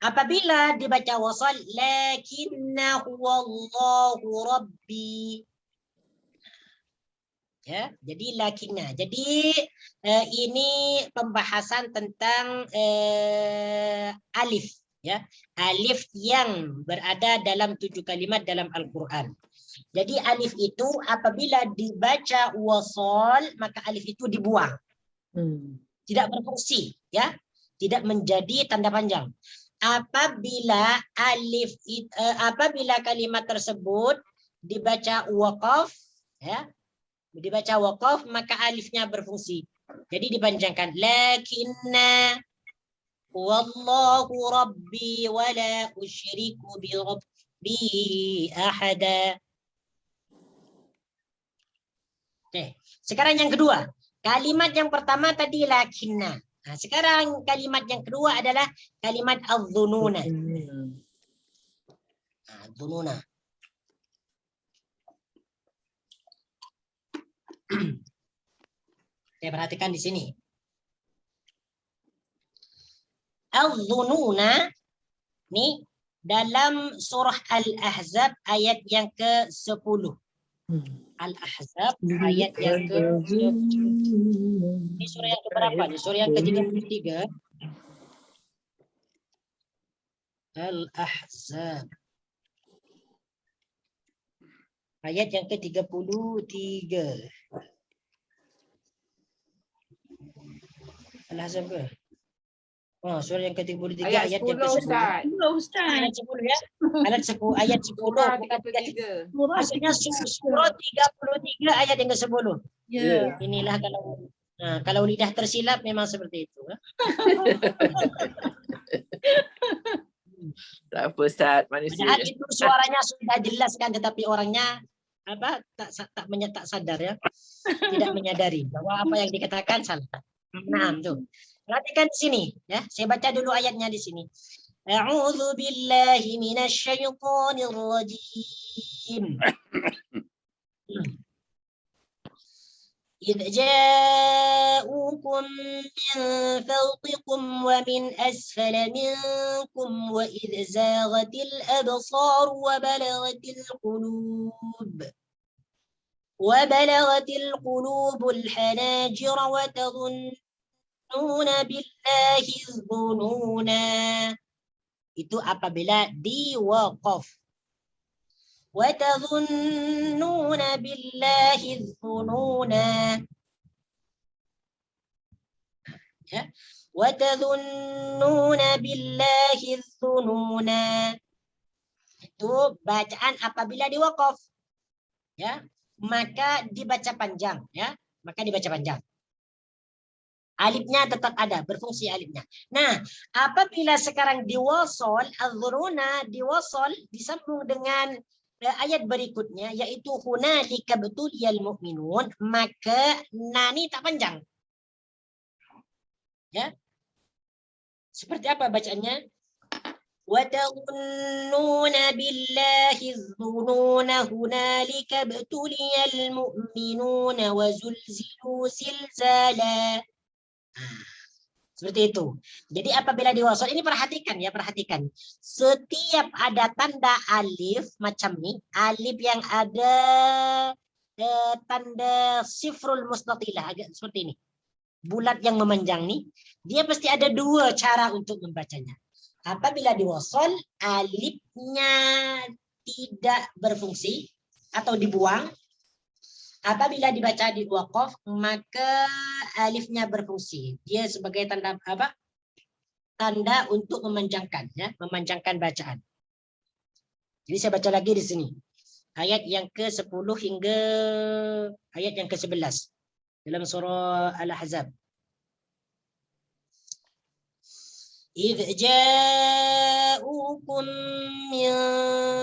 Apabila dibaca wasal, lakinna huwallahu rabbi. Ya, jadi lakinna. Jadi ini pembahasan tentang alif. Ya, alif yang berada dalam 7 kalimat dalam Al-Quran. Jadi alif itu apabila dibaca wasal, maka alif itu dibuang. Tidak berfungsi, ya, tidak menjadi tanda panjang. Apabila apabila kalimat tersebut dibaca waqaf, ya, dibaca waqaf, maka alifnya berfungsi. Jadi dipanjangkan. Lakinna wallahu rabbi wa la usyriku bi rabbi ahada. Oke. Sekarang yang kedua. Kalimat yang pertama tadi lakinna. Nah, sekarang kalimat yang kedua adalah kalimat al-dhununa. Dhununa. Saya perhatikan di sini. Al-dhununa ini dalam surah Al-Ahzab ayat yang ke-10. Al-Ahzab ayat yang ke-10. Ini surah yang keberapa? Di surah yang ke-33. Al-Ahzab. Ayat yang ke-33. Al-Ahzab ke? Oh, surah yang ke-33 ayat yang ke-10. Ustaz. Ayat 10 ya. Ayat 10 Surah bukan 33. maksudnya surah 33 ayat yang ke-10. Ya. Inilah kalau lidah tersilap memang seperti itu. Tak apa Ustaz, manusia. Padahal itu suaranya sudah jelas kan, tetapi orangnya tak sadar ya. Tidak menyadari bahwa apa yang dikatakan salah. Nah, tuh. Perhatikan di sini ya. Saya baca dulu ayatnya di sini. A'udzu billahi minasy syaithanir rajim. إذ جاءوكم من فوقكم ومن أسفل منكم وإذ زاغت الأبصار وبلغت القلوب الحناجر وتظنون بالله الظنونا. Itu apabila diwaqaf. وَتَظُنُّونَ بِاللَّهِ الظُّنُونَا. Ya. وَتَظُنُّونَ بِاللَّهِ الظُّنُونَا. Itu bacaan apabila diwaqaf. Ya, maka dibaca panjang, ya. Maka dibaca panjang. Alifnya tetap ada, berfungsi alifnya. Nah, apabila sekarang diwasal, al-dhuruna diwasal disambung dengan ayat berikutnya, yaitu hunalika betuliyal mu'minun, maka nani tak panjang. Ya. Seperti apa bacaannya? وَتَظُنُّونَ بِاللَّهِ الظُّنُونَ هُنَالِكَ ابْتُلِيَ الْمُؤْمِنُونَ وَزُلْزِلُوا زِلْزَالًا. Seperti itu. Jadi apabila diwasal, ini perhatikan ya, perhatikan. Setiap ada tanda alif macam ni, alif yang ada tanda sifrul mustatilah, agak seperti ini. Bulat yang memanjang ni, dia pasti ada dua cara untuk membacanya. Apabila diwasal, alifnya tidak berfungsi atau dibuang. Apabila dibaca di waqaf, maka alifnya berfungsi. Dia sebagai tanda apa? Tanda untuk memanjangkan, ya, memanjangkan bacaan. Jadi saya baca lagi di sini. Ayat yang ke-10 hingga ayat yang ke-11 dalam surah Al-Ahzab. إِذْ جَاءُوكُم مِّن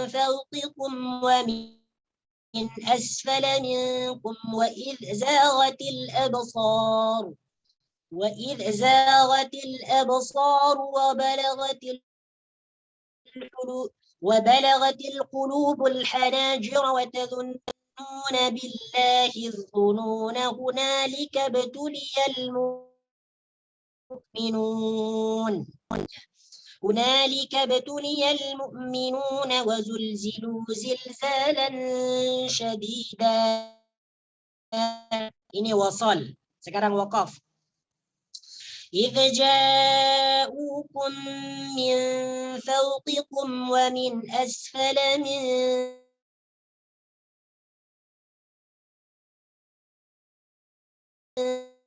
فَوْقِكُمْ وَمِنْ أَسْفَلَ مِنكُمْ وَإِذْ زَاغَتِ الْأَبْصَارُ وَبَلَغَتِ الْقُلُوبُ الْحَنَاجِرَ وَتَظُنُّونَ بِاللَّهِ الظُّنُونَ هُنَالِكَ ابْتُلِيَ الْمُؤْمِنُونَ وَزُلْزِلُوا زِلْزَالًا شَدِيدًا. Ini wasal. Sekarang waqaf. إِذْ جَاءُوكُم مِّن فَوْقِكُمْ وَمِنْ أَسْفَلَ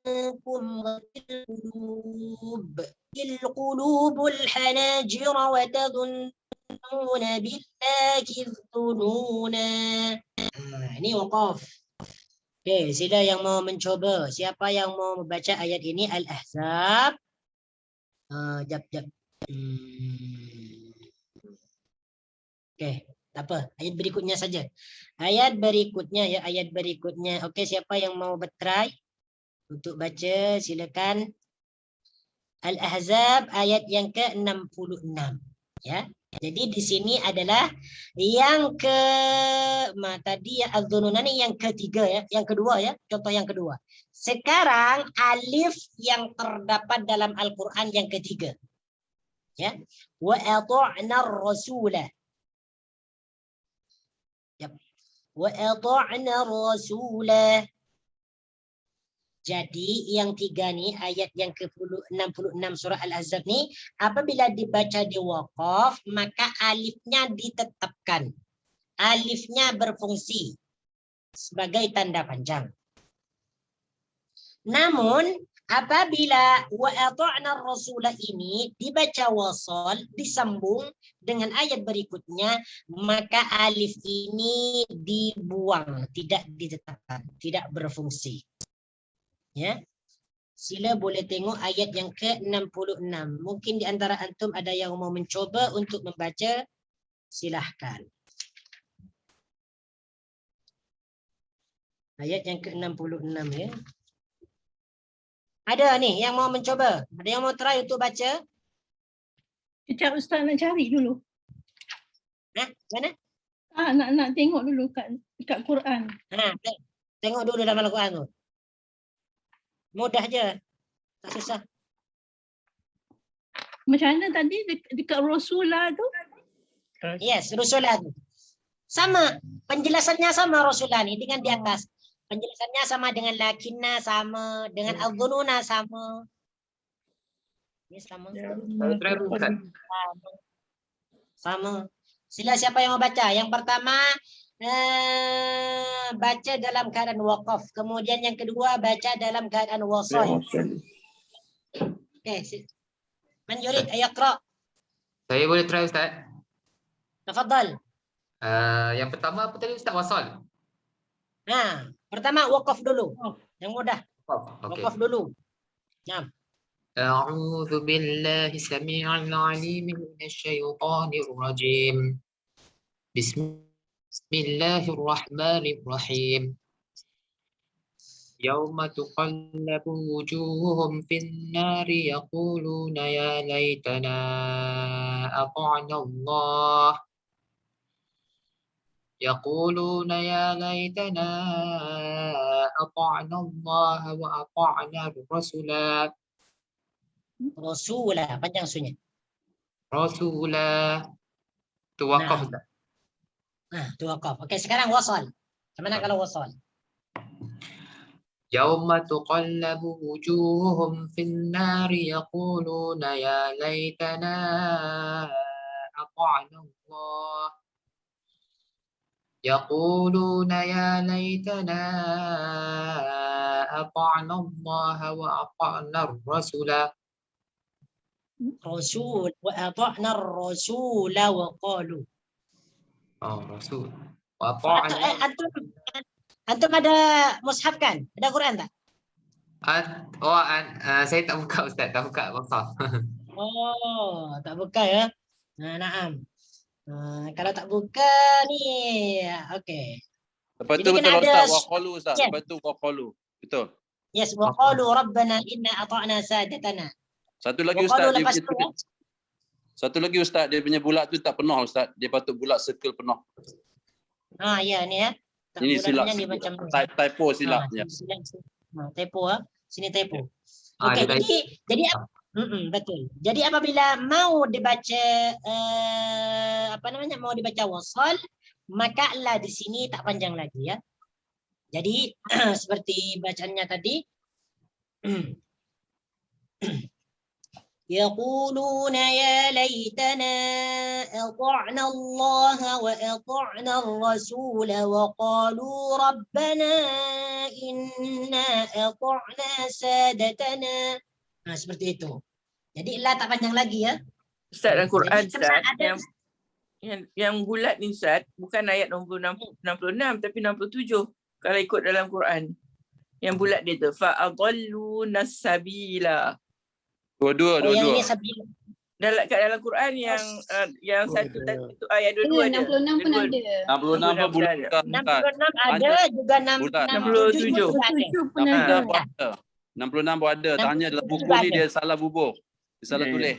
منكم القلوب الحناجر وتظنون بالله الظنون. Ini waqaf. Okey, sila yang mau mencoba. Siapa yang mau membaca ayat ini? Al-Ahzab. Jap. Okey, tak apa. Ayat berikutnya saja. Ayat berikutnya ya, ayat berikutnya. Okey, siapa yang mau bertry untuk baca, silakan. Al-Ahzab ayat yang ke-66 ya. Jadi di sini adalah yang tadi ya az-dzununani yang ketiga ya, yang kedua ya, contoh yang kedua. Sekarang alif yang terdapat dalam Al-Qur'an yang ketiga. Ya. Wa ata'na ar-rasula. Ya. Wa ata'na ar-rasula. Jadi yang tiga nih, ayat yang ke-66 surah Al-Ahzab nih, apabila dibaca di waqaf, maka alifnya ditetapkan. Alifnya berfungsi sebagai tanda panjang. Namun, apabila wa ata'na ar-rasula ini dibaca wasal, disambung dengan ayat berikutnya, maka alif ini dibuang, tidak ditetapkan, tidak berfungsi. Ya, sila boleh tengok ayat yang ke-66. Mungkin di antara antum ada yang mau mencoba untuk membaca, silahkan. Ayat yang ke-66 ya. Ada nih yang mau mencoba? Ada yang mau try untuk baca? Sekejap Ustaz nak cari dulu. Mana? Nak tengok dulu kat Quran. Tengok dulu dalam Al-Quran tu. Mudah je. Tak susah. Macam mana tadi dekat Rasulah tu? Yes, Rasulah tu. Sama. Penjelasannya sama Rasulah ni dengan di atas. Penjelasannya sama dengan lakinna, sama dengan al-dhununa, sama. Ini sama. Sama. Sila siapa yang mau baca? Yang pertama baca dalam keadaan waqaf. Kemudian yang kedua baca dalam keadaan wasal. Okey. Man yurid ayaqra. Saya boleh try Ustaz. Tafadhal. Yang pertama apa tadi Ustaz? Wasal. Pertama waqaf dulu. Yang mudah. Okay. Waqaf dulu. Naam. أعوذ بالله السميع العليم من الشيطان الرجيم بسم الله الرحمن الرحيم يوم تقلب وجوههم في النار يقولون يا ليتنا أطعنا الله يقولون يا ليتنا أطعنا الله وأطعنا الرسول Rasulah, panjang sunya. رسولا توقف Nah. Tu waqaf. Okey, sekarang wasal. Macam mana kalau wasal? يوم تقلب وجوههم في النار يقولون يا ليتنا أطعنا الله يقولون يا ليتنا أطعنا الله وأطعنا الرسول Rasul wa ata'na ar-rasula wa qalu. رسول وأطعنا Antum ada mushaf kan? Ada Quran tak? saya tak buka Ustaz, tak buka mushaf. Oh, tak buka ya. Naam. Kalau tak buka ni, okey. Lepas Jadi tu kena betul ada Ustaz, waqalu Ustaz. Ya. Lepas tu waqalu. Betul. Yes, wa qalu rabbana inna ata'na sadatana. Satu lagi Wa Ustaz, qalu lepas tu ya. satu lagi Ustaz, dia punya bulat tu tak penuh Ustaz. Dia patut bulat circle penuh. Ya ni ya. Tak Ini silap. bulatnya ni macam ni. Typo silapnya. Typo sini typo. Ah, Okey, dia jadi betul. Jadi apabila mau dibaca mau dibaca wasal, maka la di sini tak panjang lagi ya. Jadi seperti bacaannya tadi يقولون يا ليتنا أطعنا الله وأطعنا الرسول وقالوا ربنا إنا أطعنا سادتنا. Seperti itu. Jadi la tak panjang lagi ya. Ustaz, dalam Quran Jadi, Ustaz, ada yang bulat ni Ustaz, bukan ayat nombor 66 tapi 67 kalau ikut dalam Quran. Yang bulat dia tu fa'adalluna sabila. Dua-dua. yang ini sabila. Kat dalam Quran yang satu tu ayat dua-dua ada. 66 pun ada. 66 pun bulat Ustaz. 66 ada juga 67 pun ada. 67 pun ada. 66 pun ada. 66 pun ada. Tanya dalam buku juga ni ada. dia salah bubuh. Dia salah Ya. tulis.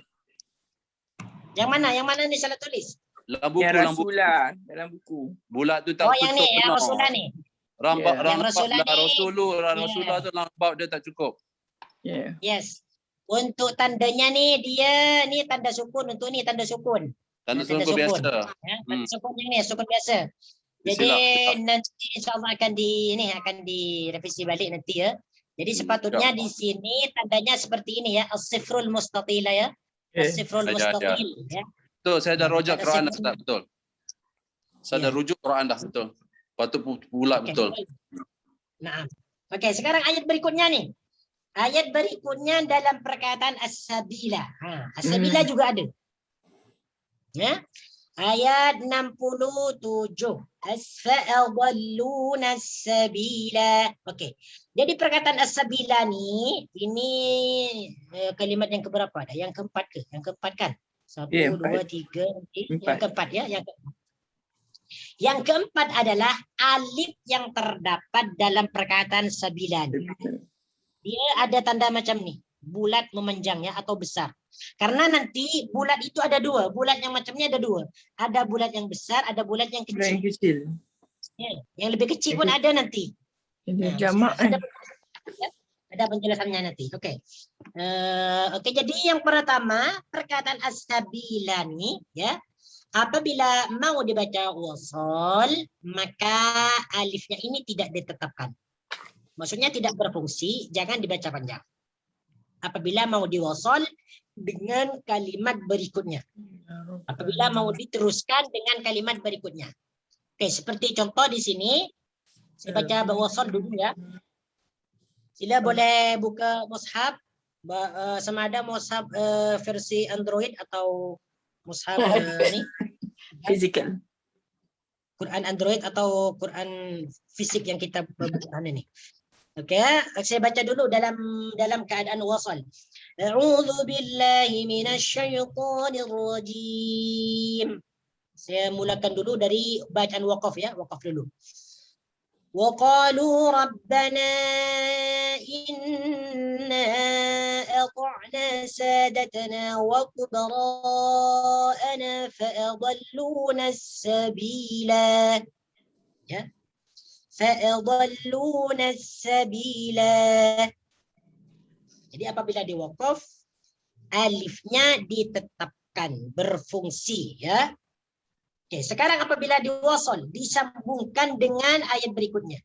Yang mana ni salah tulis? Dalam buku, Yang dalam buku. Rasulah dalam buku. Bulat tu tak Yang ni, yang Rasulullah ni. Rambak Ya. Yang Rasulullah ni. Rasulullah tu lambak dia tak cukup. Ya. Yes. Untuk tandanya ni dia ni tanda sukun, untuk ni tanda sukun. Tanda Tanda sukun sukun. biasa. Ya, tanda sukun yang ni sukun biasa. Jadi Silap. nanti insya-Allah akan direvisi balik nanti ya. Jadi sepatutnya di sini tandanya seperti ini ya, as-sifrul mustatila ya. As-sifrul Ada. mustatil ya. Betul, saya dah rojak Ada Quran dah sifat. Ustaz, betul. Saya Ya. dah rujuk Quran dah, betul. Lepas tu bulat Okey. betul. Nah. Okey, sekarang ayat berikutnya ni. Ayat berikutnya dalam perkataan as-sabila. As-sabila juga ada. Ya. Ayat 67. As-fa'adalluna as-sabila. Okey. Jadi perkataan as-sabila ni ini kalimat yang keberapa dah? Yang keempat ke? Yang keempat kan? 1 Ya, 2 3 yang Empat. keempat ya, yang keempat adalah alif yang terdapat dalam perkataan sabila ni. Dia ada tanda macam ni, bulat memanjang ya atau besar. Karena nanti bulat itu ada dua, bulat yang macam ni ada dua. Ada bulat yang besar, ada bulat yang Bulat yang kecil. kecil. Ya, yang lebih kecil pun ada nanti. Jamak Ada, ada penjelasannya nanti. Okey. Okey, jadi yang pertama perkataan as-sabila ni ya. Apabila mau dibaca wasal, maka alifnya ini tidak ditetapkan. Maksudnya tidak berfungsi, jangan dibaca panjang. Apabila mau diwasal dengan kalimat berikutnya. Apabila mau diteruskan dengan kalimat berikutnya. Oke, seperti contoh di sini. Saya baca wasal dulu ya. Sila boleh buka mushaf. Sama ada mushaf versi Android atau mushaf ni. physical. Quran Android atau Quran fisik yang kita buat ini. Okey, saya baca dulu dalam keadaan wasal. A'udzu billahi minasyaitonir rajim. Saya mulakan dulu dari bacaan waqaf ya, waqaf dulu. Wa qalu rabbana إنا أطعنا سادتنا وكبراءنا فأضلونا السبيلا. Ya. فأضلونا السبيلا. Jadi apabila diwakaf, alifnya ditetapkan berfungsi, ya. Oke, sekarang apabila diwasal disambungkan dengan ayat berikutnya.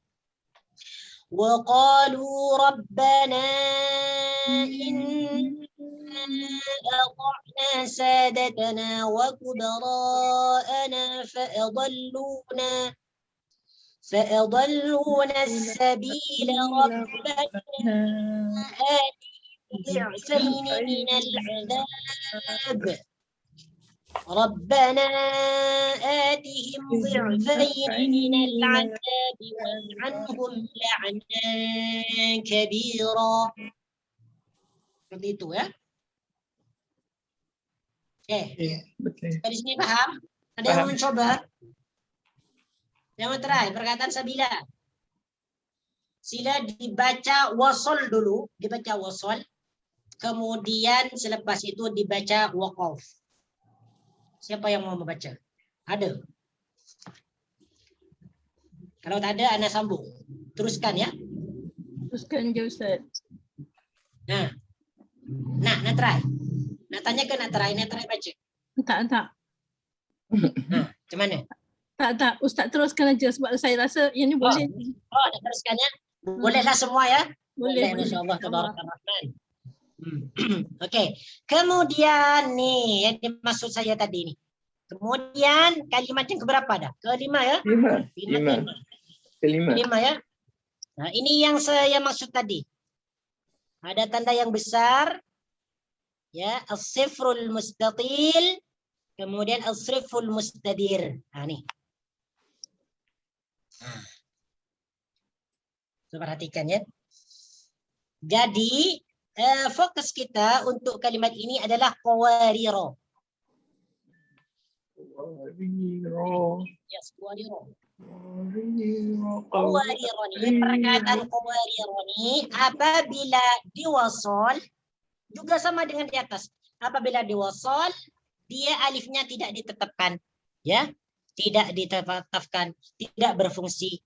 Wa qalu rabbana inna ata'na sadatana wa kubara'ana فأضلونا السبيل ربنا ضعفين من العذاب ربنا آتهم ضعفين من العذاب والعنهم لعنا كبيرا. Seperti itu ya. Oke. Betul. Dari sini paham? Ada yang mau mencoba? Yang terakhir perkataan sabila. Sila dibaca wasol dulu, dibaca wasol. Kemudian selepas itu dibaca waqaf. Siapa yang mau membaca? Ada? Kalau tak ada, Anda sambung. Teruskan ya. Teruskan je Ustaz. Nah, Natrai. Nak tanya ke Natrai baca. Tak. Nah, macam mana? Tak. Ustaz teruskan aja sebab saya rasa yang ni boleh. Oh, nak teruskan ya? Bolehlah semua ya? Boleh. Masya-Allah, tabarakallah. Okey. Kemudian nih yang dimaksud saya tadi nih. Kemudian kalimat yang keberapa dah? Kelima ya? Kelima ya? Nah, ini yang saya maksud tadi. Ada tanda yang besar. Ya, as-sifrul mustatil. Kemudian as-sifrul mustadir. Nah, nih. Perhatikan ya. Jadi fokus kita untuk kalimat ini adalah qawariro. Yes, qawariro. Qawariro ini perkataan qawariro ini apabila diwasal juga sama dengan di atas. Apabila diwasal dia alifnya tidak ditetapkan, ya. Tidak ditetapkan, tidak berfungsi.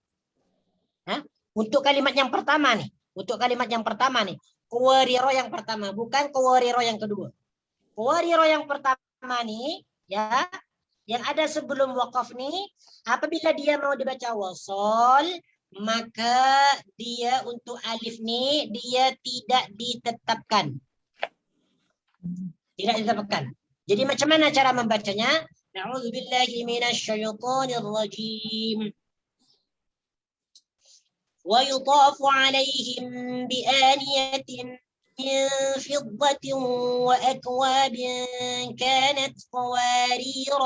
Untuk kalimat yang pertama nih, qawariro yang pertama, bukan qawariro yang kedua. Qawariro yang pertama nih, ya, yang ada sebelum waqaf nih, apabila dia mau dibaca wasal, maka dia untuk alif nih dia tidak ditetapkan. Tidak ditetapkan. Jadi macam mana cara membacanya? A'udzubillahi minasyaitonirrajim. Wa yutafu 'alaihim bi'aniyatin min fiddatin wa akwabin kanat qawarir.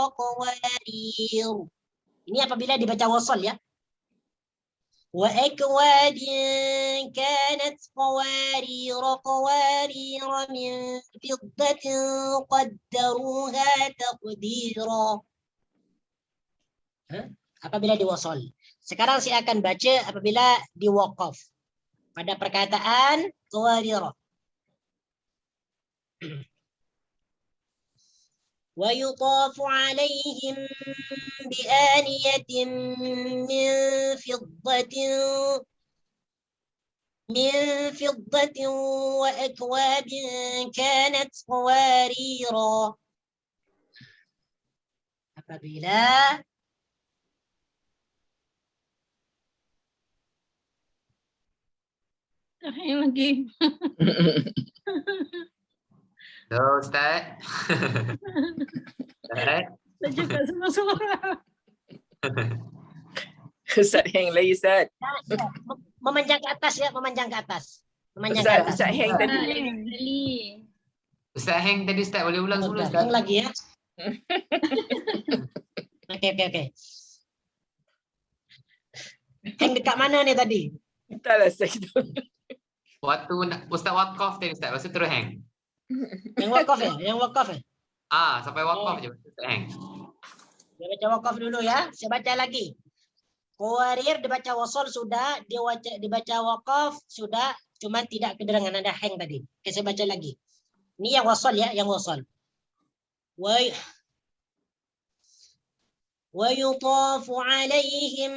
Ini apabila dibaca wasal ya. Wa akwabin kanat qawarir min fiddatin qaddaruha taqdira. Apabila diwasal. Sekarang saya akan baca apabila diwaqaf. Pada perkataan qawarir. Wa yutafu 'alaihim bi'aniyatin min fiddatin wa akwabin kanat qawarira. Apabila Yang lagi. Hello, Ustaz. Ustaz. Tak cakap sama suara. Ustaz hang lagi Ustaz. memanjang ke atas ya, memanjang ke atas. Memanjang ke atas. Ustaz hang tadi. Ustaz hang tadi Ustaz, boleh ulang semula Ustaz? Yang lagi ya. Oke. Hang dekat mana nih tadi? Entahlah Ustaz itu. Waktu Ustaz wakaf tadi Ustaz, lepas tu terus hang. Yang wakaf ya? Yang wakaf ya? Sampai wakaf je Ustaz hang. Dia baca wakaf dulu ya. Saya baca lagi. Qawarir dibaca wasal sudah, dibaca wakaf sudah. Cuma tidak kedengaran, ada hang tadi. Oke, saya baca lagi. Ini yang wasal ya, yang wasal. ويطاف عليهم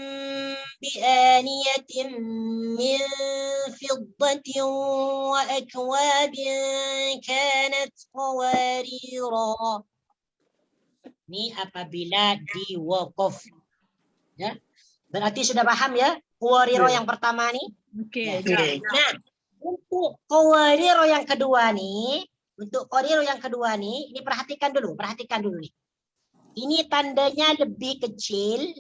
بآنية من فضة وأكواب كانت قواريرا. Ini apabila diwaqaf. Ya. Berarti sudah paham ya? Qawariro yang pertama nih. Okey. Nah, untuk qawariro yang kedua nih, ini perhatikan dulu nih. Ini tandanya lebih kecil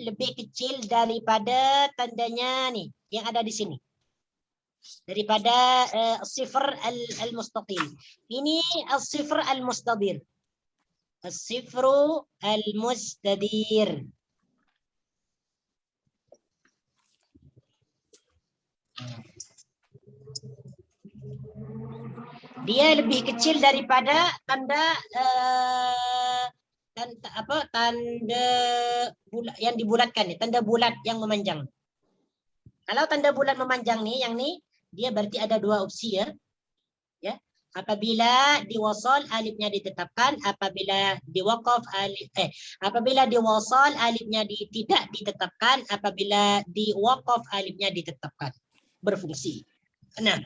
daripada tandanya nih yang ada di sini. Daripada sifr al-mustatir. Ini al-sifr al-mustadir. Al-sifru al-mustadir. Dia lebih kecil daripada tanda tanda bulat yang dibulatkan nih, tanda bulat yang memanjang. Kalau tanda bulat memanjang nih, yang nih dia berarti ada dua opsi ya. Ya, apabila diwasal alifnya ditetapkan, apabila diwaqaf apabila diwasal alifnya tidak ditetapkan, apabila diwaqaf alifnya ditetapkan. Berfungsi. Nah,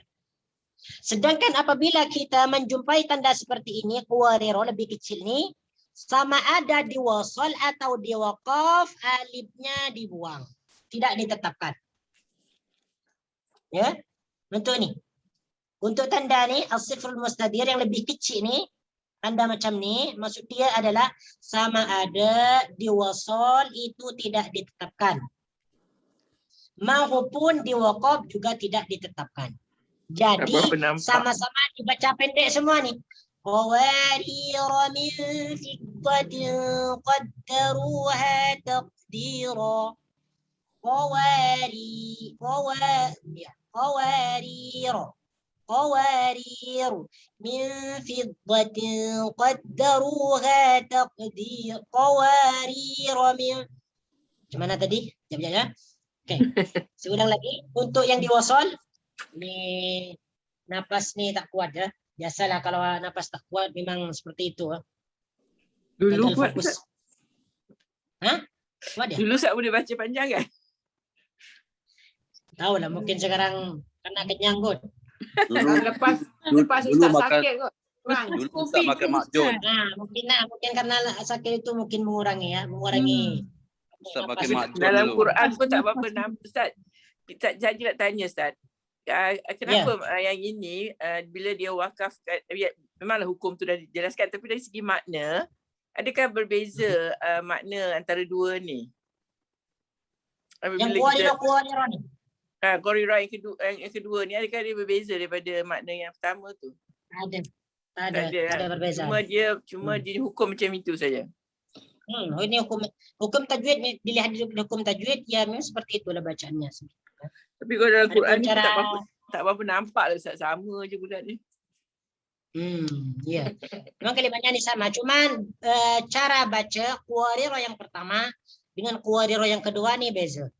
sedangkan apabila kita menjumpai tanda seperti ini, qawariro lebih kecil nih, sama ada diwasal atau diwaqaf, alifnya dibuang, tidak ditetapkan. Ya, untuk ini, untuk tanda nih as-sifrul mustadir yang lebih kecil nih, tanda macam nih, maksud dia adalah sama ada diwasal itu tidak ditetapkan, maupun diwaqaf juga tidak ditetapkan. Jadi sama-sama dibaca pendek semua nih. قوارير من فضة قدروها تقديرا. قوارير من فضة قدروها تقدير. قوارير من Gimana tadi? Jawabnya? Oke. Saya ulang lagi. Untuk yang diwasal, ini napas nih tak kuat ya. Biasalah kalau napas tak kuat memang seperti itu. Dulu Gagal kuat. fokus. Hah? Kuat ya? Dulu tak boleh baca panjang kan? Tahu lah, mungkin sekarang kena kenyang kot. Lepas dulu Ustaz makan- sakit kot. Kurang. Dulu Ustaz makan makjun. Nah, mungkin karena sakit itu mungkin mengurangi. Ustaz napas makan itu. makjun Dalam dulu. Quran pun tak berapa nama. Ustaz, kita jadi nak tanya Ustaz. Kenapa yang ini bila dia wakafkan, memanglah hukum tu dah dijelaskan, tapi dari segi makna, adakah berbeza makna antara dua ni? Yang Bila qawariro ni. qawariro yang kedua ni, adakah dia berbeza daripada makna yang pertama tu? Ada perbezaan. Cuma dia hukum macam itu saja. Ini hukum tajwid, dilihat hukum tajwid ya memang seperti itulah bacaannya. Tapi kalau dalam Ada Quran ni cara- tak berapa nampak lah Ustaz, sama je budak ni. Ya. Memang kalimatnya ini sama, cuman cara baca qawariro yang pertama dengan qawariro yang kedua nih beza.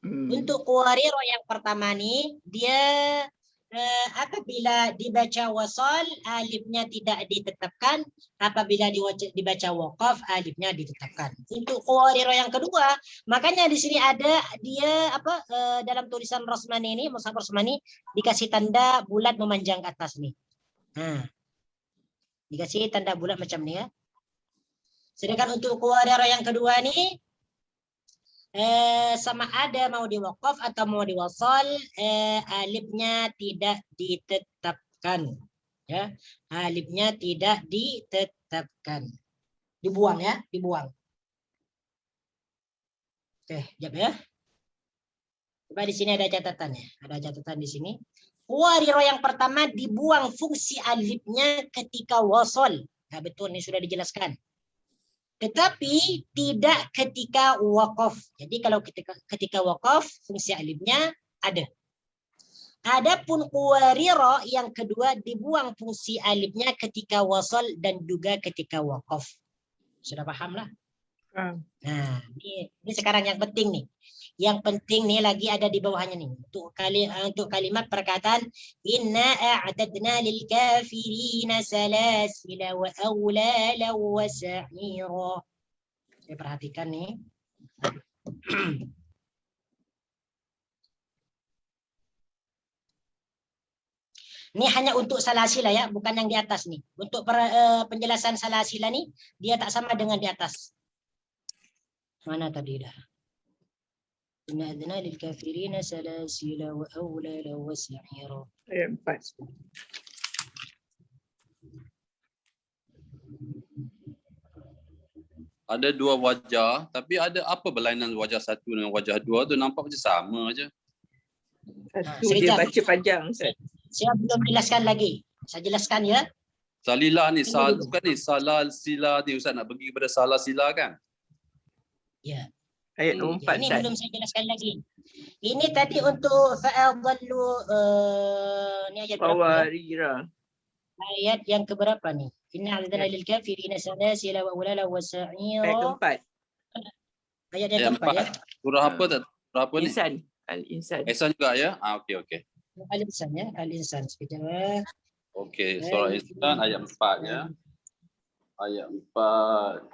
Untuk qawariro yang pertama nih, dia apabila dibaca wasal alifnya tidak ditetapkan, apabila dibaca waqaf alifnya ditetapkan. Untuk qawariro yang kedua, makanya di sini ada dia dalam tulisan Rosmani ini, Mushaf Rosmani dikasih tanda bulat memanjang ke atas nih. Nah, dikasih tanda bulat macam ni ya. Sedangkan untuk qawariro yang kedua nih sama ada mau diwaqaf atau mau diwasal, alifnya tidak ditetapkan. Ya, alifnya tidak ditetapkan. Dibuang ya, dibuang. Oke, jap ya. Coba di sini ada catatannya. Ada catatan di sini. Qawariro yang pertama dibuang fungsi alifnya ketika wasal. Nah, betul, ini sudah dijelaskan. Tetapi tidak ketika waqaf. Jadi kalau ketika waqaf fungsi alifnya ada. Adapun qawariro yang kedua dibuang fungsi alifnya ketika wasal dan juga ketika waqaf. Sudah paham lah? Nah, ini sekarang yang penting nih. Yang penting nih lagi ada di bawahnya nih. Untuk kalimat perkataan inna a'tadna lil kafirina salasila wa awlala wa sa'ira. Saya perhatikan nih. Ini hanya untuk salasila ya, bukan yang di atas nih. Untuk penjelasan salasila nih, dia tak sama dengan di atas. Mana tadi dah? Inna adna lil kafirina salasila wa awlala wa sa'ira. Ayat 4. Ada dua wajah, tapi ada apa berlainan wajah satu dengan wajah dua tu nampak macam sama aja. Satu dia sekejap. baca panjang, Ustaz. Saya belum jelaskan lagi. Saya jelaskan ya. Salilah ni, Tunggu dulu. bukan ni, salal sila ni Ustaz nak pergi kepada salah sila kan? Ya. Ayat nombor 4, Ini Ustaz. belum saya jelaskan lagi. Ini tadi untuk fa'adallu ni ayat berapa? Qawarira. Ayat yang keberapa nih? Inna a'tadna lil kafirina salasila wa awlala wa Ayat sa'ira. keempat. Ayat yang Ayat keempat ya. 4. Surah apa tak? Surah apa ni? Insan. Al-Insan. Ihsan juga ya? Okey. Al-Insan ya. Al-Insan. Sekejap. Okey, surah Ihsan ayat 4 ya. Ayat 4.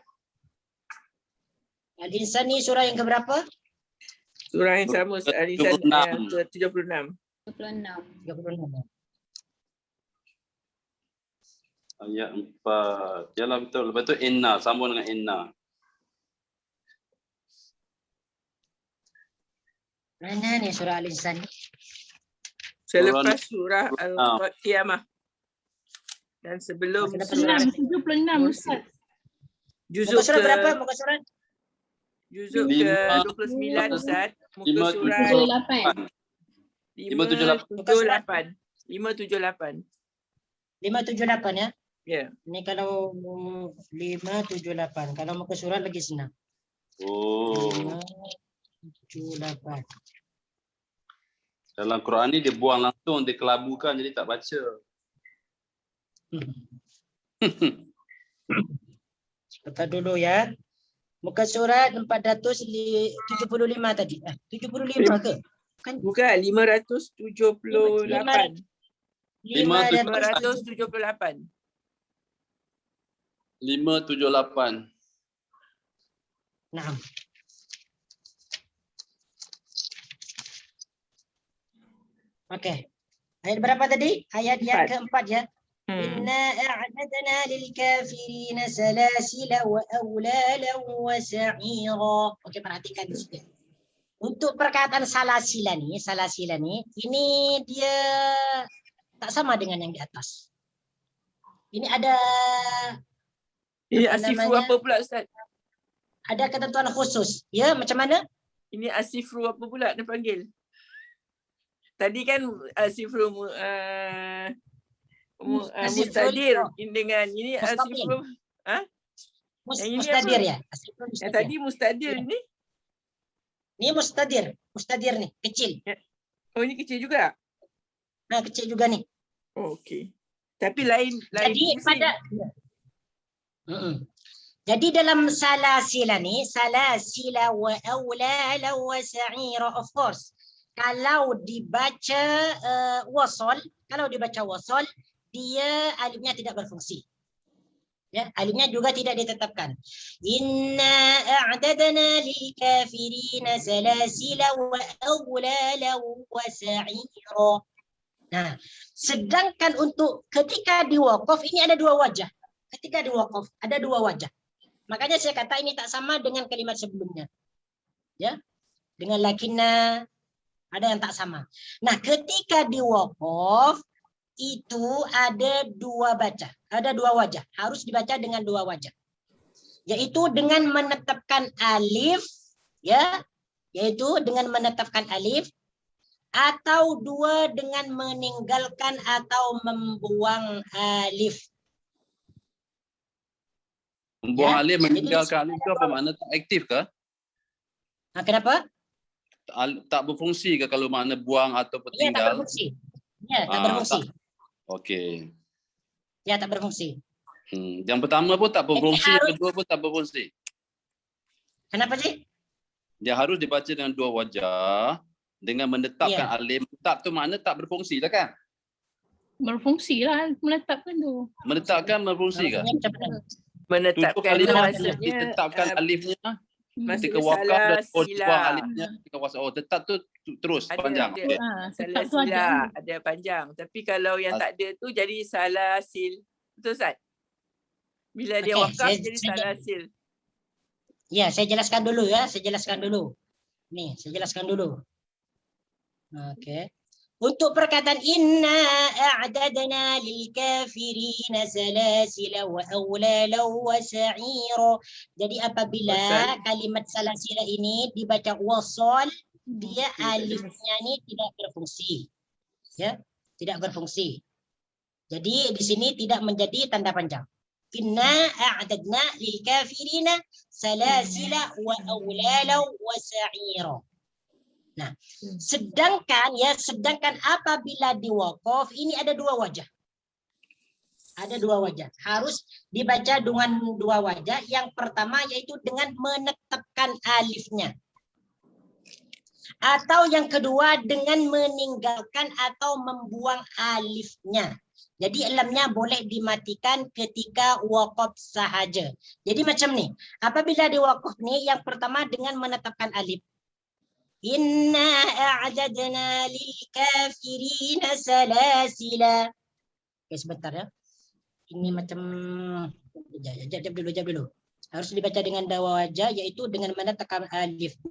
Al-Insan ni surah yang keberapa? Surah yang sama, Al-Insan 76. yang ke-76. 36. Ayat 4. Yalah betul. Lepas tu inna, sambung dengan inna. Mana ni surah Al-Insan ni? Selepas surah Al-Qiyamah. Dan sebelum Selepas surah 76 Ustaz. juzuk Muka surat ke berapa? Muka surat? juzuk Lima- ke-29, Ustaz. lima Muka surat 78. 578. 578 ya. Ya. Ini kalau 578. Kalau muka surat lagi senang. Oh, 578. dalam Quran ni dia buang langsung, dia kelabukan jadi tak baca. Cepat dulu ya. Muka surat 475 tadi. 75 ke? Kan Bukan, 578. 578. 578. Nah. Oke. Ayat berapa tadi? Ayat yang keempat ya. Inna a'tadna lil kafirina salasila wa awlala wa sa'ira. Oke, perhatikan di situ. Untuk perkataan salasila nih, ini dia tak sama dengan yang di atas. Ini ada Ini apa asifru namanya? apa pula, Ustaz? Ada ketentuan khusus. Ya, macam mana? Ini asifru apa pula dia panggil? Tadi kan asifru mustadir dengan ini asifru Yang ini Mustadir apa? ya. Asifru yang mustadir. tadi mustadir ni. Ini mustadir nih, kecil. Oh, ini kecil juga. Nah, kecil juga nih. Oh, okey. Tapi lain Jadi isim. pada Jadi dalam salasila ni, salasila wa awlala wa sa'ira, of course. Kalau dibaca wasal, dia alifnya tidak berfungsi. Ya, alifnya juga tidak ditetapkan. Inna a'tadna lil kafirina salasila wa awlala wa sa'ira. Nah, sedangkan untuk ketika diwaqaf ini ada dua wajah. Ketika diwaqaf ada dua wajah. Makanya saya kata ini tak sama dengan kalimat sebelumnya. Ya. Dengan lakinna ada yang tak sama. Nah, ketika diwaqaf itu ada dua wajah. Harus dibaca dengan dua wajah. Yaitu dengan menetapkan alif, ya, atau dua dengan meninggalkan atau membuang alif. Membuang Ya, alif, jadi meninggalkan alif tu apa makna? Tak aktif ke? Kenapa? Tak berfungsi ke kalau makna buang atau Ya, tak tinggal? berfungsi. Ya, tak berfungsi. Okey. Ya, tak berfungsi. Yang pertama pun tak berfungsi, harus- yang kedua pun tak berfungsi. Kenapa sih? Dia harus dibaca dengan dua wajah dengan menetapkan Ya. alif. Menetap tu makna tak berfungsi lah kan? Berfungsi lah menetapkan tu. Menetapkan berfungsi kan? Maksudnya macam mana? 7 Menetapkan kali tu dalam maksudnya ditetapkan alifnya ketika maksudnya wakaf salah dan buang sila. alifnya ketika wasaf. Oh, tetap tu terus panjang. Ada Okey. salah Tetap tu ada. sila, ada panjang. Tapi kalau yang tak ada tu jadi salah sil. Betul Ustaz? Bila dia Okey, wakaf saya- jadi saya- salah sil. Ya, saya jelaskan dulu ya. Saya jelaskan dulu. Nih, saya jelaskan dulu. Oke. Untuk perkataan inna a'dadna lil kafirina salasila wa awlala wa sa'ira. Jadi apabila Wasal. kalimat salasila ini dibaca wasal, dia Okey, alifnya ini tidak berfungsi. Ya, tidak berfungsi. Jadi di sini tidak menjadi tanda panjang. Inna a'dadna lil kafirina salasila wa awlala wa sa'ira. Nah, sedangkan apabila diwakaf ini ada dua wajah. Ada dua wajah. Harus dibaca dengan dua wajah. Yang pertama yaitu dengan menetapkan alifnya. Atau yang kedua dengan meninggalkan atau membuang alifnya. Jadi lamnya boleh dimatikan ketika wakaf sahaja. Jadi macam ni. Apabila diwakaf ni yang pertama dengan menetapkan alif. Inna a'dadna lil kafirina salasila. Okey, sebentar ya. Ini macam jap dulu. Harus dibaca dengan dua wajah yaitu dengan menetapkan alifnya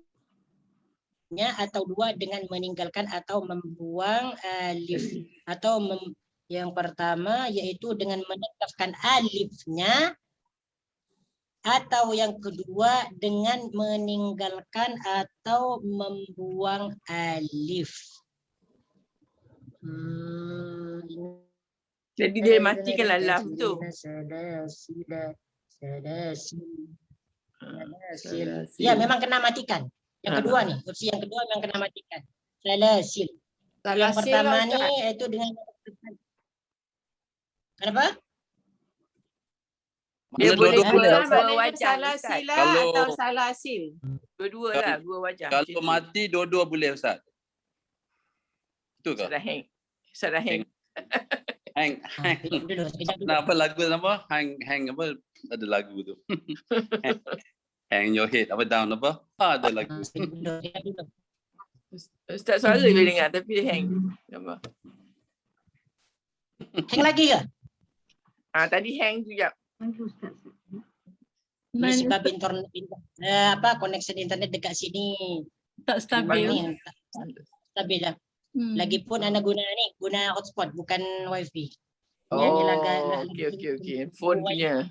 atau dua dengan meninggalkan atau membuang alif atau yang pertama yaitu dengan menetapkan alifnya atau yang kedua dengan meninggalkan atau membuang alif. Jadi dia matikanlah lam tu. Ya, memang kena matikan. Yang kedua nih, opsi yang kedua memang kena matikan. Salasil. Yang pertama nih itu dengan kenapa? Dia Mana boleh dua-dua dua wajah salah Ustaz. sila Kalau- atau salah sil. Dua-dua lah, dua wajah. Kalau Macam tu. mati dua-dua boleh Ustaz. Betul ke? Salah hang. Salah hang. Hang. Sekejap dulu. Nak apa lagu nama? Hang apa? Ada lagu tu. Hang your head apa down apa? Ada lagu. Sekejap dulu. Ustaz suara boleh dengar tapi dia hang. Nampak? Hang lagi ke? Tadi hang juga. Ini sebab internet koneksi internet dekat sini Tak stabil. ni tak stabil lah. Lagipun anak guna hotspot bukan wifi. Okey. Phone punya.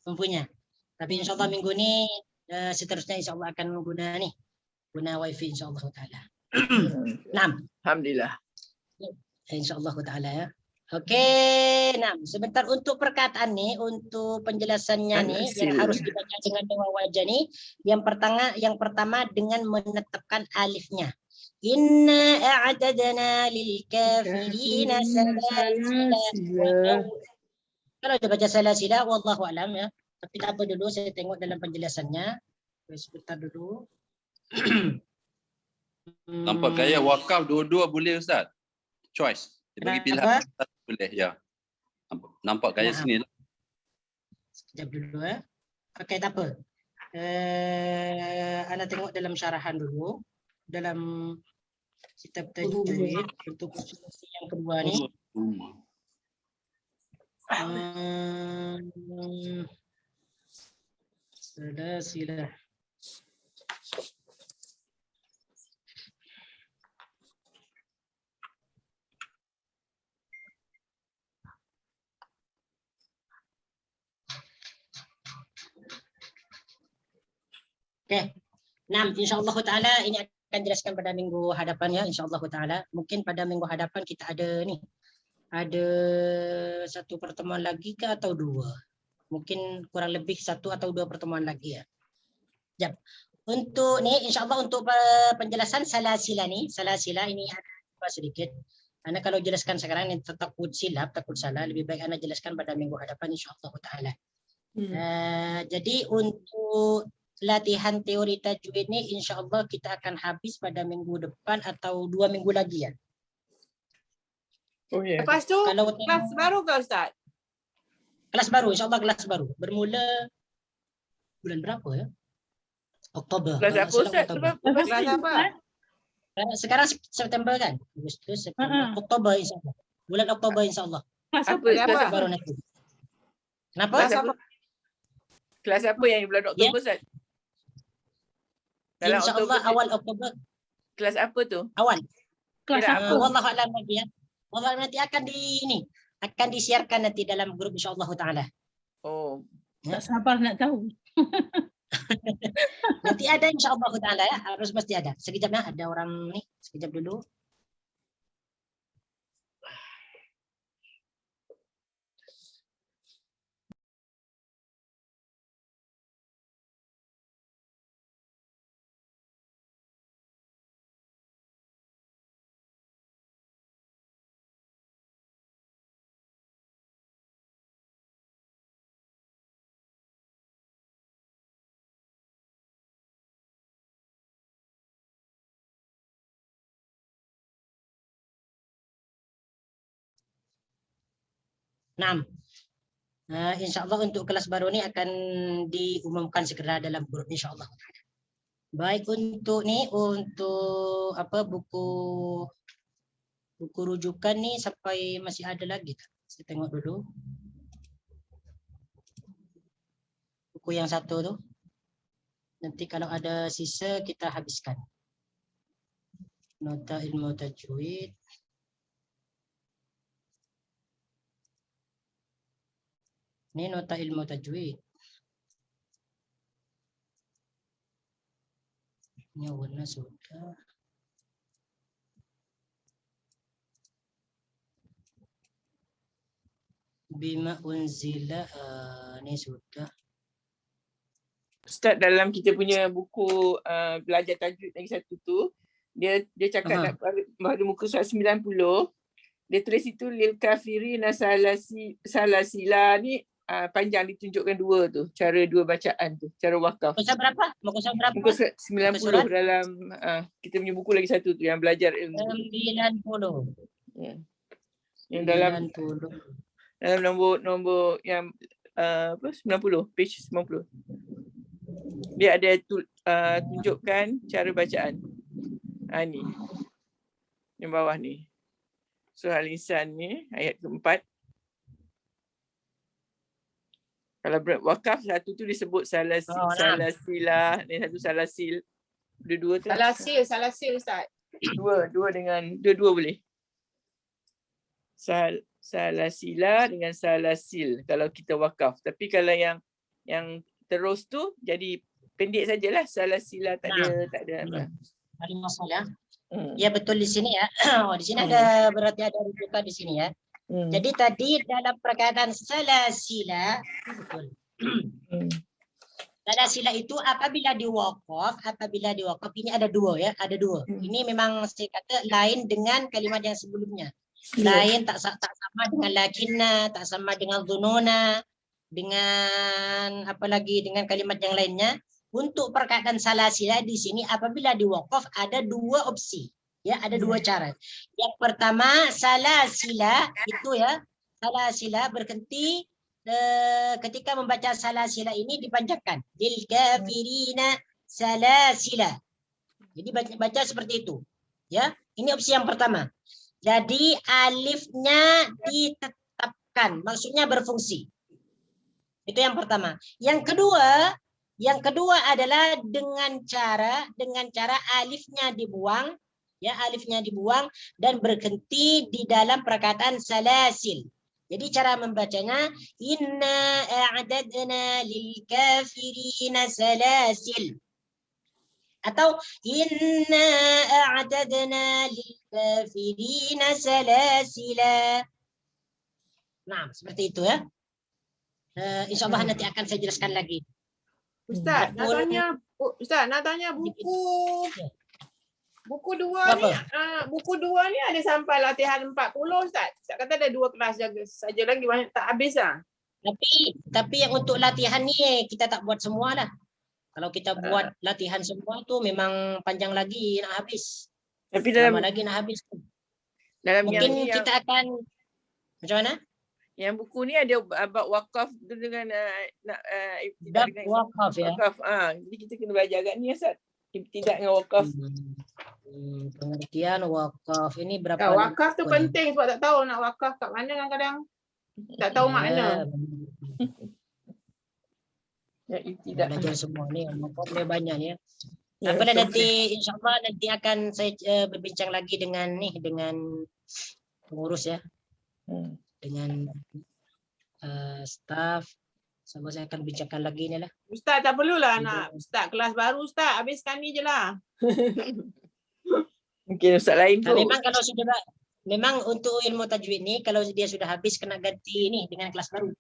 Punya. Tapi insyaallah minggu ni seterusnya insyaallah akan guna wifi insyaallah taala. Naam. Alhamdulillah. Insyaallah taala ya. Okey, nah sebentar untuk perkataan ni, untuk penjelasannya ni yang harus dibaca dengan dua wajah ni. Yang pertama dengan menetapkan alifnya. Inna a'dadna lil kafirina salasila. Kalau dibaca salasila wallahu alam ya. Tapi tak apa dulu saya tengok dalam penjelasannya. Sebentar dulu. Nampak kaya wakaf dua-dua boleh Ustaz. Choice. Dia bagi pilihan boleh ya. Nampak kaya sini lah. Sekejap dulu ya. Okey, tak apa. Anda tengok dalam syarahan dulu. Dalam kitab tajwid untuk opsi yang kedua ni. Salasila. Okey. Nah, insyaallah taala ini akan jelaskan pada minggu hadapan ya, insyaallah taala. Mungkin pada minggu hadapan kita ada satu pertemuan lagi ke atau dua. Mungkin kurang lebih satu atau dua pertemuan lagi ya. Jap. Untuk ni insyaallah untuk penjelasan salasila ini ada sedikit. Anda kalau jelaskan sekarang ni takut silap, takut salah, lebih baik anda jelaskan pada minggu hadapan insyaallah taala. Jadi untuk latihan teori tajwid ni insya-Allah kita akan habis pada minggu depan atau 2 minggu lagi ya. Oh ya. Lepas tu Kalau kelas baru ke Ustaz? kelas baru, insya-Allah kelas baru. Bermula bulan berapa ya? Oktober. Kelas Kalau apa tak salah Ustaz? Oktober. Kelas apa? Sekarang September kan? Agustus, September, Oktober insya-Allah. Bulan Oktober insya-Allah. Kelas Apa? apa? Kelas Baru apa? nanti. Kenapa? Kelas apa? Kelas apa yang bulan Oktober Ustaz? Dalam Insya-Allah Oktober. awal Oktober. Kelas apa tu? Awal. Kelas Kira apa? Wallahu a'lam nanti ya. Wallahu a'lam nanti akan disiarkan nanti dalam grup insya-Allah taala. Oh. Tak sabar nak tahu. Nanti ada insya-Allah taala ya, harus mesti ada. Sekejap ya, ada orang nih, sekejap dulu. Nah, insya-Allah untuk kelas baru ini akan diumumkan segera dalam grup insya-Allah. Baik untuk buku rujukan nih sampai masih ada lagi tak? Saya tengok dulu. Buku yang satu tuh. Nanti kalau ada sisa kita habiskan. Nota ilmu tajwid. Ini nota ilmu tajwid. Ini warna sudah. Bima unzila, ini sudah. Ustaz, dalam kita punya buku belajar tajwid lagi satu tu, dia cakap pada muka surat 90, dia tulis itu lil kafirina salasila ni panjang ditunjukkan dua tu, cara dua bacaan tu, cara wakaf. Muka berapa? Muka berapa? Muka surat 90 surat? dalam kita punya buku lagi satu tu yang belajar ilmu. 90. Ya. Yang dalam 90. nombor yang 90, page 90. Dia ada tunjukkan cara bacaan. Ni. Yang bawah ni. Surah Al-Insan ni ayat keempat. Kalau wakaf satu tu disebut salasilah, ni satu salasil. Dua tu. Salasil Ustaz. Dua boleh. Salasila dengan salasil kalau kita wakaf. Tapi kalau yang terus tu jadi pendek sajalah, salasila tak ada apa. Ada masalah. Ya betul di sini ya. Di sini ada berarti ada rujukan di sini ya. Jadi tadi dalam perkataan salasila betul. Salasila itu apabila diwakaf ini ada dua ya, ada dua. Ini memang saya kata lain dengan kalimat yang sebelumnya. Lain tak sama dengan lakinna, tak sama dengan dhununa, dengan apalagi dengan kalimat yang lainnya. Untuk perkataan salasila di sini apabila diwakaf ada dua opsi. Ya, ada dua cara. Yang pertama salasila itu ya, salasila berhenti ketika membaca salasila ini dipanjangkan. Lil kafirina salasila. Jadi baca seperti itu. Ya, ini opsi yang pertama. Jadi alifnya ditetapkan, maksudnya berfungsi. Itu yang pertama. Yang kedua adalah dengan cara alifnya dibuang, ya alifnya dibuang dan berhenti di dalam perkataan salasil. Jadi cara membacanya inna a'dadna lil kafirina salasil. Atau inna a'dadna lil kafirina salasila. Nah, seperti itu ya. Insyaallah nanti akan saya jelaskan lagi. Ustaz, nak tanya buku dua ni, buku dua ni ada sampai latihan 40 Ustaz. Ustaz kata ada 2 kelas saja lagi, banyak tak habis lah. Tapi yang untuk latihan ni kita tak buat semualah. Kalau kita buat latihan semua tu memang panjang lagi nak habis. Tapi dalam Lama lagi nak habis. dalam yang Mungkin ni yang, kita akan macam mana? yang buku ni ada bab wakaf tu dengan Bab dengan wakaf ya. wakaf. Jadi kita kena belajar agak ni Ustaz. Tidak dengan wakaf. Pengertian wakaf ini berapa? Wakaf tu penting sebab tak tahu nak wakaf kat mana kadang-kadang. Tak tahu makna. Ya, tidak. Belajar semua ni, wakaf dia banyak ya. Apalah nanti insyaAllah nanti akan saya berbincang lagi dengan pengurus ya. Dengan staff. Sama saya akan bincangkan lagi ni lah. Ustaz tak perlulah nak start kelas baru Ustaz. Habiskan ni je lah. Mungkin Ustaz lain tu. Memang kalau sudah memang untuk ilmu tajwid ni kalau dia sudah habis kena ganti ni dengan kelas baru.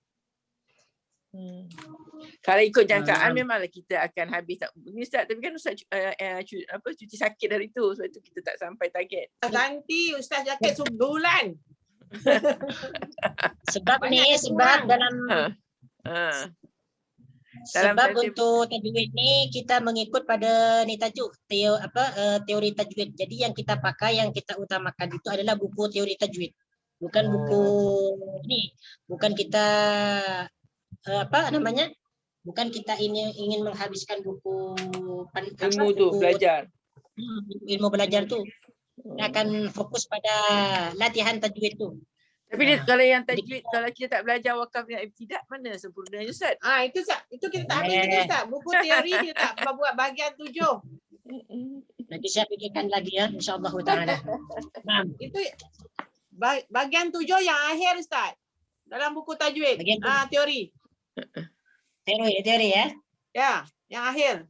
Kalau ikut jangkaan memanglah kita akan habis tak ni Ustaz, tapi kan Ustaz cuti sakit hari tu, sebab itu kita tak sampai target. Ganti Ustaz jaket sebulan. Sebab Banyak ni yang sebab kurang. dalam Dalam sebab tartib- untuk tajwid ni kita mengikut pada ni tajuk teori tajwid. Jadi yang kita pakai, yang kita utamakan itu adalah buku teori tajwid. Bukan buku ni, bukan kita bukan kita ingin menghabiskan buku ilmu tu belajar. Ilmu belajar tu. Kita akan fokus pada latihan tajwid tu. Tapi dia, kalau yang tajwid, kalau kita tak belajar wakaf dengan ibtidak, mana sempurnanya Ustaz? Itu Ustaz. Itu kita tak habis lagi Ustaz. Buku teori dia tak buat bahagian 7. Nanti saya fikirkan lagi ya, insya-Allah taala. Nah, Itu bahagian 7 yang akhir Ustaz. Dalam buku tajwid. Bahagian Teori. teori ya. Ya, yang akhir.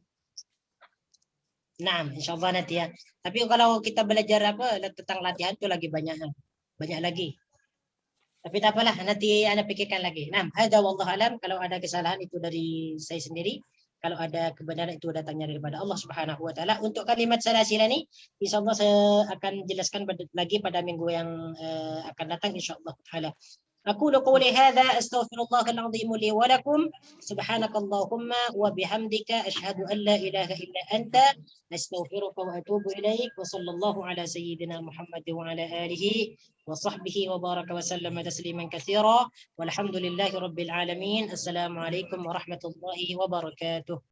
Nah, insya-Allah nanti ya. Tapi kalau kita belajar tentang latihan tu lagi banyak lagi. Tapi tak apalah, nanti anda fikirkan lagi. Nah, hadza wallahu alam. Kalau ada kesalahan itu dari saya sendiri. Kalau ada kebenaran itu datangnya daripada Allah Subhanahu wa taala. Untuk kalimat salasila ni, insyaallah saya akan jelaskan lagi pada minggu yang akan datang insyaallah taala. أقول قولي هذا أستغفر الله العظيم لي ولكم سبحانك اللهم وبحمدك أشهد أن لا إله إلا أنت أستغفرك وأتوب إليك وصلى الله على سيدنا محمد وعلى آله وصحبه وبارك وسلم تسليما كثيرا والحمد لله رب العالمين. السلام عليكم ورحمة الله وبركاته.